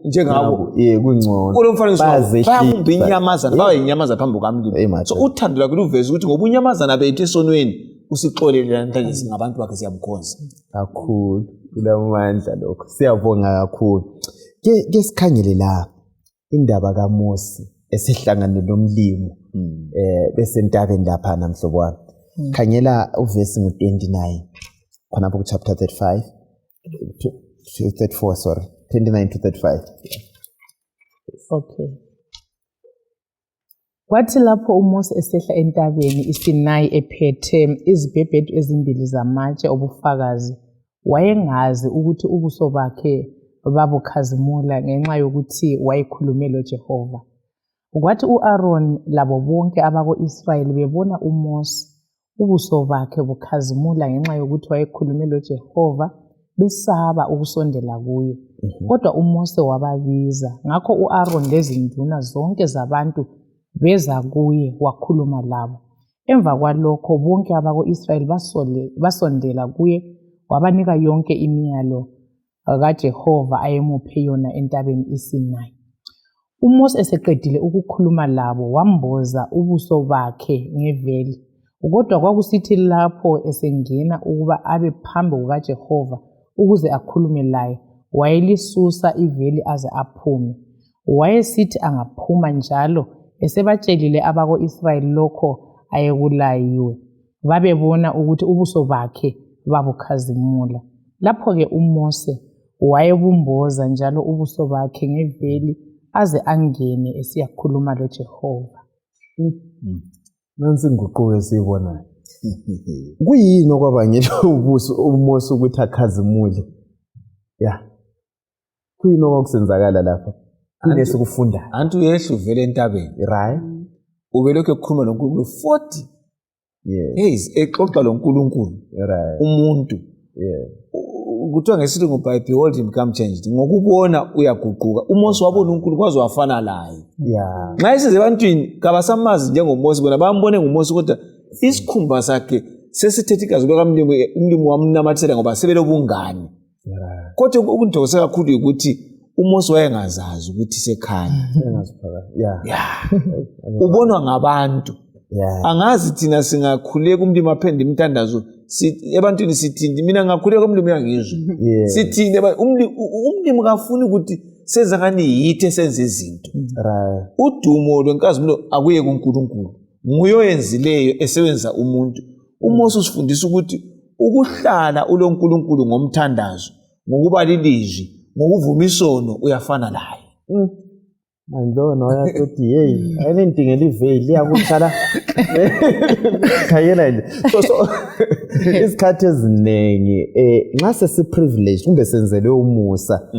njengabo kungcono kulo mfanekiso babumba inyamazana bayinyamazana phambi kwamlimi. So uthando lakhe luveza ukuthi ngoba unyamazana bethu esonweni usixolele namhlanje singabantu bakhe siyamkhonza kakhulu kulamandla lokho siyabonga kakhulu ke sikhangele la indaba kaMose esihlangane nomlimo bese entabeni lapha namhlobo wami khangela uvesi ngo29 khonapho ku chapter 35 34 sorry 29 to 35 okay Kwathi lapho uMose esehla entabeni iSinayi ephethe izibhebhedu ezimbili zamatshe obufakazi, wayengazi ukuthi ubuso bakhe babukhazimula ngenxa yokuthi wayekhulume loJehova. Kwathi u-Aaron labo bonke abako-Israyeli bebona uMose ubuso bakhe bukhazimula ngenxa yokuthi wayekhulume loJehova, besaba ukusondela kuye. Kodwa uMose wababiza, ngakho u-Aaron lezinduna zonke zabantu beza kuye wakhuluma labo. Emva kwalokho bonke abako-Israyeli basondela kuye, wabanika yonke imiyalo kaJehova ayemuphe yona entabeni iSinayi. uMose eseqedile ukukhuluma labo wamboza ubuso bakhe ngeveli. Kodwa kwakusithi lapho esengena ukuba abe phambi kukaJehova ukuze akhulume laye, wayelisusa iveli aze aphume. Wayesithi angaphuma njalo esebatshelile abako-Israyeli lokho ayekulayiwe, babebona ukuthi ubuso bakhe babukhazimula. Lapho-ke uMose wayebumboza njalo ubuso bakhe ngeveli aze angene esiyakhuluma loJehova. Nansi inguquko esiyibonayo. Kuyini okwabangela uMose ukuthi akhazimule? Ya. Kuyini okwakusenzakala lapha? Kune sikufunda. Antu uyehla uvele entabeni. Right? Ubelokhu ekhuluma noNkulunkulu 40 days exoxa loNkulunkulu. Right. Umuntu. Kuthiwa ngesilungu by behold him become changed. Ngokubona uyaguquka. uMose wabona uNkulunkulu kwaze wafana laye. Yeah. Nxa isize ebantwini kabasamazi njengoMose, bona bambone nguMose kodwa isikhumba sakhe sesithethe igazi umlimi wamnamathisela ngoba sebelobungane. Kodwa ukundithokoza kakhulu ukuthi uMose wayengazazi ukuthi sekhanya. Ubonwa ngabantu. Angazi thina singakhuleka umlimi aphende imthandazo ebantwini sithi mina ngakhuleka umlimi uyangizwa. Sithi umlimi kafuni ukuthi senza ngani yithe senze izinto. Udumo lwenkazimulo akuye kuNkulunkulu. Nguye oyenzileyo esebenza umuntu. uMose usifundisa ukuthi ukuhlala uloNkulunkulu ngomthandazo, ngokuba lilizwi, ngokuvuma isono uyafana laye. Mandlona wayathi hey, ayinendingela iveli yakuthala. Khayela nje. So isikhathi eziningi nxa sesiprivilege kumbe senzelwe umusa,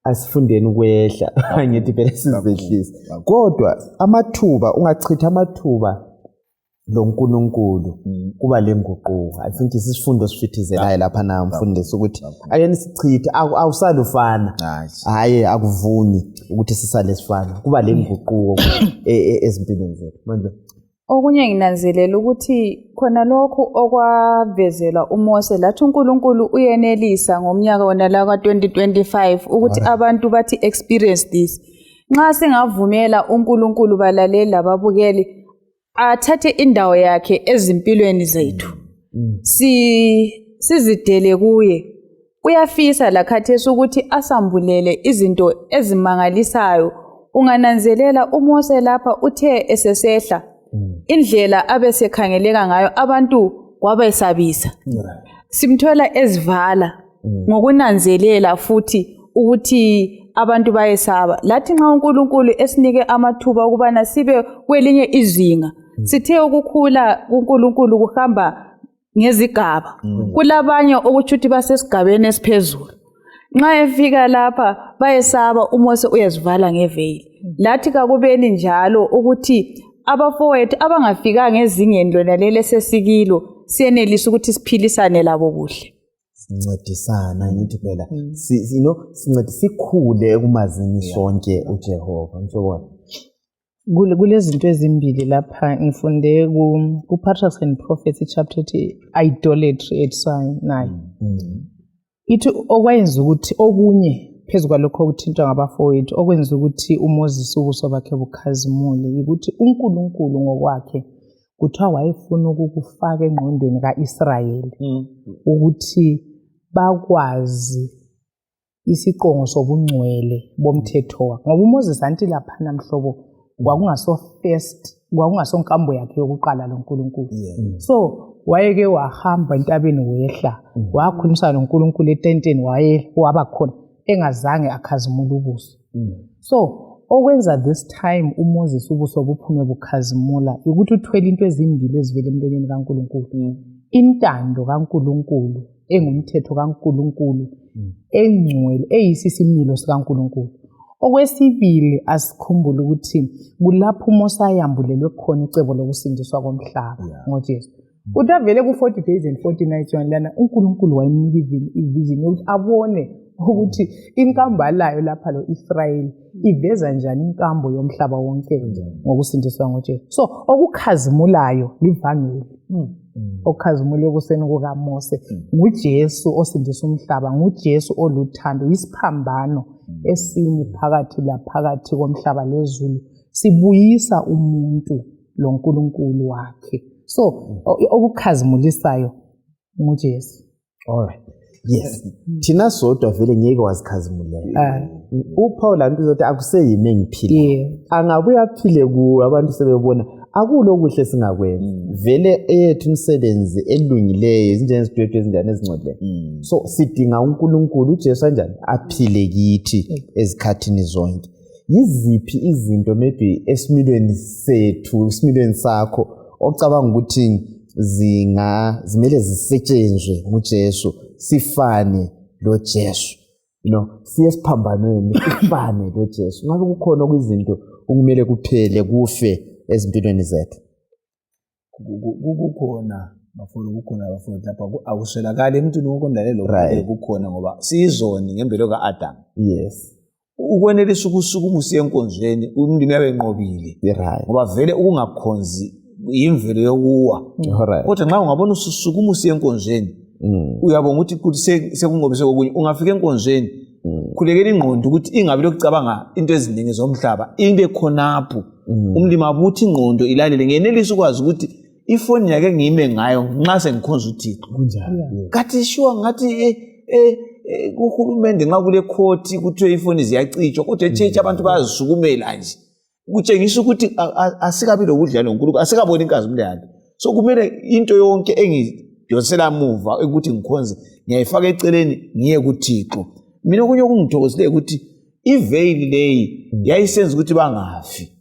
asifundeni ukwehla ngithi phela sizehlisa. Kodwa amathuba ungachitha amathuba loNkulunkulu kuba lenguquko. I think isifundo sifithizelayo lapha na mfundisi ukuthi ake nisichithe awusalufana. Hayi akuvumi ukuthi sisale sifana. Kuba lenguquko ezimpilweni zethu. Manje okunye nginanzelela ukuthi khona lokho okwavezela uMose lathi uNkulunkulu uyenelisa ngomnyaka wona la ka2025 ukuthi abantu bathi experience this. Nxa singavumela uNkulunkulu balaleli lababukeli athathe indawo yakhe ezimpilweni zethu, sizidele kuye, uyafisa lakhathesi ukuthi asambulele izinto ezimangalisayo. Ungananzelela uMose lapha uthe esesehla indlela abesekhangeleka ngayo abantu kwabesabisa. Simthola ezivala ngokunanzelela futhi ukuthi abantu bayesaba. Lathi nxa uNkulunkulu esinike amathuba ukubana sibe kwelinye izinga, sithe ukukhula kuNkulunkulu kuhamba ngezigaba. Kulabanye okuthi basesigabeni esiphezulu. Nxa efika lapha bayesaba, uMose uyazivala ngeveli. Lathi kakubeni njalo ukuthi abafowethu abangafikanga ezingeni lona leli sesikilo siyenelisa ukuthi siphilisane labo kuhle. Sincedisana ngithi phela sincede sikhule ekumazini sonke uJehova. Mhlobona kulezinto ezimbili lapha ngifunde ku-Patriarchs and Prophets chapter 8 idolatry at Sinai. Ithi okwenza ukuthi okunye phezu kwalokho okuthintwa ngabafowethu okwenza ukuthi uMoses ubuso bakhe bukhazimule ukuthi uNkulunkulu ngokwakhe kuthiwa wayefuna ukukufaka engqondweni kaIsrayeli ukuthi bakwazi isiqongo sobungcwele bomthetho wakhe. Ngoba uMoses anti lapha namhlobo kwakungasonkambo yakhe yokuqala loNkulunkulu. So wayeke wahamba entabeni wehla wakhulumisana noNkulunkulu etenteni waba khona engazange akhazimule ubuso. So okwenza this time uMoses ubuso buphume bukhazimula ukuthi uthwele into ezimbili ezivela emlonyeni kaNkulunkulu. Intando kaNkulunkulu engumthetho kaNkulunkulu engcwele eyisisimilo sikaNkulunkulu. Okwesibili asikhumbule ukuthi kulapho uMose ayambulelwe khona icebo lokusindiswa komhlaba ngoJesu. Utavele ku-40 days and 40 nights lana uNkulunkulu wayemnika ivision yokuthi abone ukuthi inkamba layo lapha lo-Israyeli iveza njani inkambo yomhlaba wonke ngokusindiswa ngoJesu. So okukhazimulayo livangeli. Okukhazimule ekuseni kukaMose nguJesu osindisa umhlaba, nguJesu oluthando, isiphambano esimi phakathi laphakathi komhlaba lezulu, sibuyisa umuntu lo nkulunkulu wakhe. So okukhazimulisayo nguJesu. Alright. Yes. Thina sodwa vele ngeke wazikhazimulela. uPaul lanto uzothi akuseyimi engiphila. Angabuya aphile ku abantu sebebona akulo kuhle singakwenza. Vele eyethu umsebenzi elungileyo izinjengesidwethu ezindane ezingcwele. So sidinga uNkulunkulu uJesu kanjani aphile kithi ezikhathini zonke. Yiziphi izinto maybe esimilweni sethu, esimilweni sakho ocabanga ukuthi zimele zisetshenzwe nguJesu sifane lo Jesu? Siye siphambanweni sifane lo Jesu. Ngabe kukhona kwizinto okumele kuphele kufe ezimpilweni zethu? Kukhona bafuna ukukhona bafuna lapha akuswelakala emntwini wonke ondalelo kukhona ngoba sizoni ngempilo kaAdam. Yes. Ukwenelisa ukusukuma usiye enkonzweni umndeni yabe enqobile. Ngoba vele ukungakhonzi imvelo yokuwa. Kodwa nxa ungabona ususukuma usiye enkonzweni uyabona ukuthi sekungobise kokunye ungafika enkonzweni khulekela ingqondo ukuthi ingabe lokucabanga into eziningi zomhlaba into ekhonapho umlimi abuthi ingqondo ilalele ngenelisa ukwazi ukuthi ifoni yake ngime ngayo nxa sengikhonza uThixo kunjani. Kathi sure ngathi kuhulumende nxa kule court kuthiwe ifoni ziyacitshwa kodwa echeche abantu bayazisukumela nje kutshengisa ukuthi asikabi lokudlala noNkulunkulu asikaboni inkazimulo yakhe. So kumele into yonke engidonsela muva ukuthi ngikhonze ngiyayifaka eceleni ngiye kuThixo. Mina kunye okungithokozile ukuthi iveil leyi yayisenza ukuthi bangafi.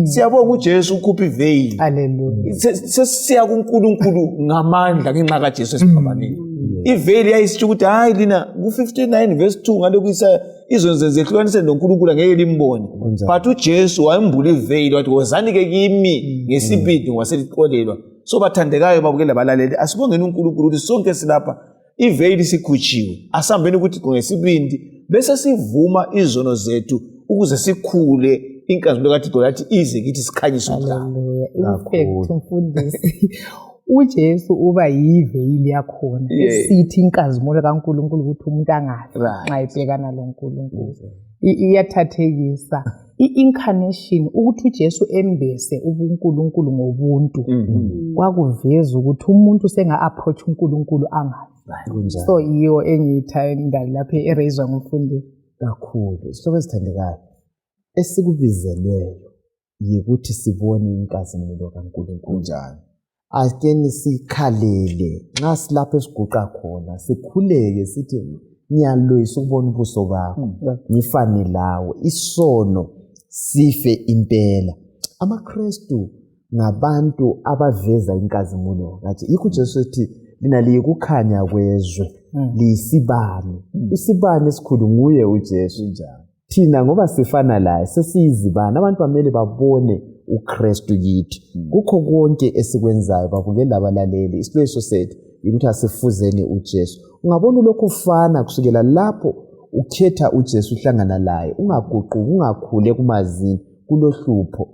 Siyabonga uJesu ukhupha iveil. Hallelujah. Sesiya kuNkulunkulu ngamandla ngenxa kaJesu esiphambaneni. Iveil yayisitsho ukuthi hayi lina ku59 verse 2 ngaloku Isaya izono zehlukanise noNkulunkulu ngeke limbone. But uJesu wayembula iveil wathi wozani ke kimi ngesibindi waselixolelwa. So bathandekayo babukela balaleli asibongeni uNkulunkulu ukuthi sonke silapha iveil sikhutshiwe asambeni ukuthi ngesibindi bese sivuma izono zethu ukuze sikhule inkazimulo kaThixo yathi ize kithi sikhanyise umhlaba. Perfect mfundisi. uJesu uba yiveil yakhona esithi inkazimulo kaNkulunkulu ukuthi umuntu angafi nxa ebhekana loNkulunkulu. Iyathathekisa i-incarnation ukuthi uJesu embese ubuNkulunkulu ngobuntu kwakuveza ukuthi umuntu senga-approach uNkulunkulu angafi. So yiyo engiyithanda lapha ereyizwa ngumfundisi kakhulu. Isihloko esithandekayo esikubizelweyo yikuthi sibone inkazimulo kaNkulunkulu njani. Ake sikhalele nxa silapho esiguqa khona sikhuleke sithi ngiyaloyisa ukubona ubuso bakho ngifane lawo isono sife impela. AmaKristu ngabantu abaveza inkazimulo kathi yikho uJesu ethi lina liyikukhanya kwezwe liyisibane. Isibane esikhulu nguye uJesu njalo. Thina ngoba sifana laye sesiyizibane abantu bamele babone uKristu kithi. Kukho konke esikwenzayo babukela abalaleli isileso sethu ukuthi asifuzeni uJesu. Ungabona lokho ufana kusukela lapho ukhetha uJesu uhlangana laye ungaguquki ungakhule kumazini kulohlupho.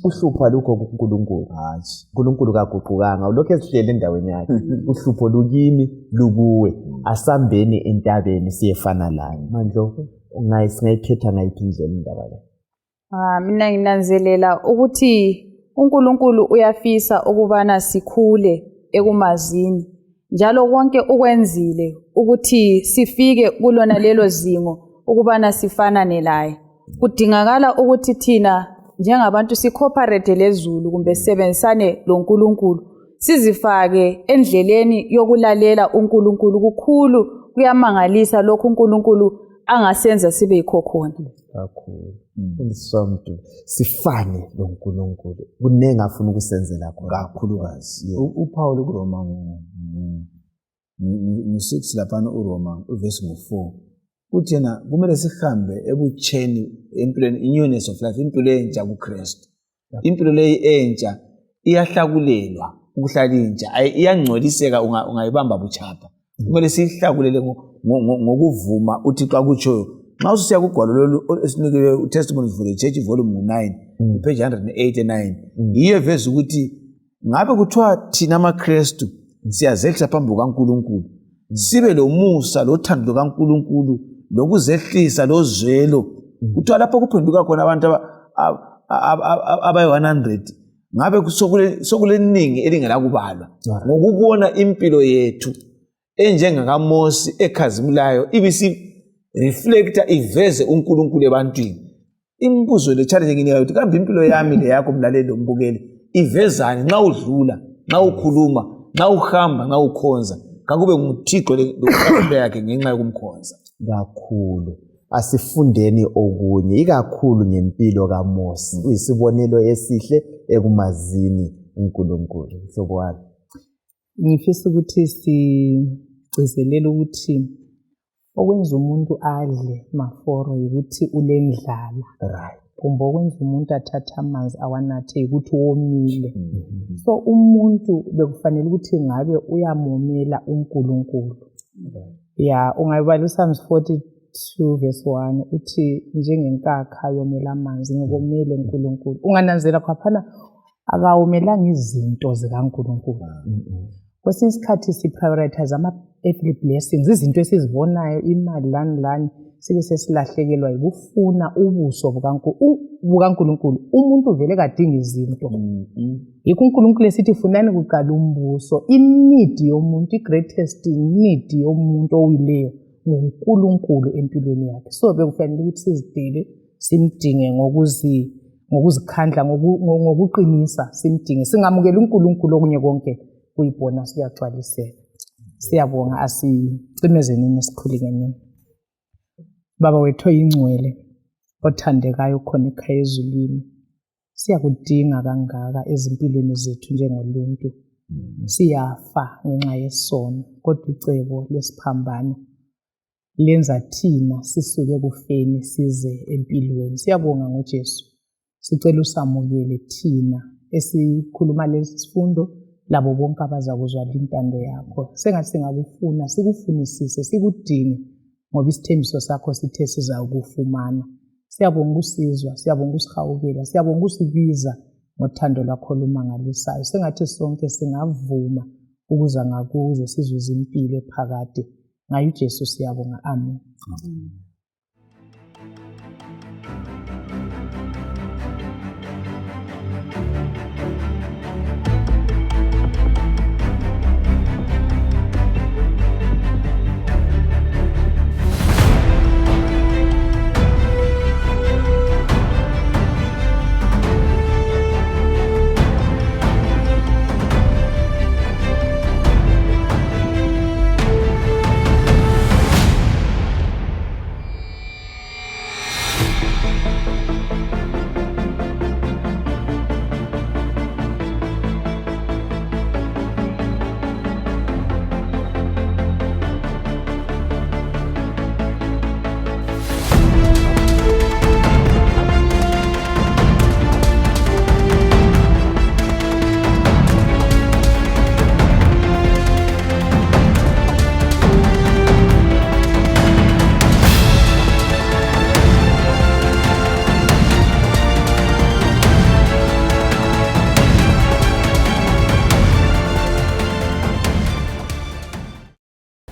Uhlupho alukho kuNkulunkulu. Hayi uNkulunkulu kaguqukanga ulokho esihlele endaweni yakhe. Uhlupho lukini lukuwe asambeni entabeni siyefana laye. Mandlo ungayisingayiphetha ngayiphi indlela indaba le? Mina nginanzelela ukuthi uNkulunkulu uyafisa ukubana sikhule ekumazini njalo konke ukwenzile ukuthi sifike kulona lelo zingo ukubana sifanane naye. Kudingakala ukuthi thina njengabantu sikooperate lezulu kumbe sisebenzisane loNkulunkulu sizifake endleleni yokulalela uNkulunkulu. Kukhulu kuyamangalisa lokhu uNkulunkulu angasenza sibe yikho khona. kakhulu Mfundisi sifane lo nkulunkulu kunengi afuna ukusenzela khona kakhulukazi. uPaul kuRoma ngo-6 laphana uRoma uvesi ngo-4 uthi yena kumele sihambe ebutsheni empilweni, i-newness of life, impilo entsha kuKristu. Impilo leyi entsha iyahlakulelwa ukuhlala intsha, iyangcoliseka ungayibamba buchapha. Kumele siyihlakulele ngokuvuma uThixo akutshoyo. Nxa ususiya kugwalo lolu esinikele uTestimonies for the Church volume 9 page 189 yiyo vezi ukuthi ngabe kuthiwa thina amaKristu siyazehlisa phambi kukaNkulunkulu, sibe lomusa lothando lukaNkulunkulu lokuzehlisa lozwelo, kuthiwa lapho kuphenduka khona abantu abayi-100 ngabe sokuleningi elingela kubalwa ngokubona impilo yethu enjengakaMosi ekhazimulayo ibisi reflecta iveze uNkulunkulu ebantwini. Imibuzo le challenge ngini ukuthi kambe impilo yami le yakho mlaleli lombukeli ivezani nxa udlula, nxa ukhuluma, nxa uhamba, nxa ukhonza, kakube nguThixo lokho yakhe ngenxa yokumkhonza. Kakhulu asifundeni okunye ikakhulu ngempilo kaMosi, uyisibonelo esihle ekumazini uNkulunkulu. Mhlobo wami ngifisa ukuthi sigcizelele ukuthi okwenza umuntu adle maforo ukuthi ulendlala, right, kumbe okwenza umuntu athathe amanzi awanathe ukuthi womile. So umuntu bekufanele ukuthi ngabe uyamomela uNkulunkulu. Ungayibala uPsalms 42 verse 1 uthi njengenkakha yomela amanzi ngokomele uNkulunkulu. Ungananzela kwaphana akawomelanga izinto zikaNkulunkulu. Kwesinye isikhathi si-prioritize ama-earthly blessings, izinto esizibonayo, imali lani sibe sesilahlekelwa yikufuna ubuso bukaNkulunkulu. Umuntu vele kadinga izinto. Yikho uNkulunkulu esithi funani kuqala umbuso. I-need yomuntu, i-greatest need yomuntu owileyo nguNkulunkulu empilweni yakhe. So bekufanele ukuthi sizidele simdinge ngokuzikhandla, ngokuqinisa simdinge. Singamukela uNkulunkulu okunye konke kuyibona siyagcwaliseka. Siyabonga, asicimezeni esikhulekeni. Baba wethu oyingcwele othandekayo khona ekhaya ezulwini, siyakudinga kangaka ezimpilweni zethu njengoluntu. Siyafa ngenxa yesono, kodwa icebo lesiphambano lenza thina sisuke kufeni size empilweni. Siyabonga ngoJesu, sicela usamukele thina esikhuluma lesi sifundo labo bonke abazakuzwa intando yakho. Sengathi singakufuna sikufunisise, sikudinge ngoba isithembiso sakho sithe sizakufumana. Siyabonga ukusizwa, siyabonga usihawukela, siyabonga usibiza ngothando lwakho olumangalisayo. Sengathi sonke singavuma ukuza ngakuze sizuze impilo ephakade. Ngayo uJesu siyabonga, amen.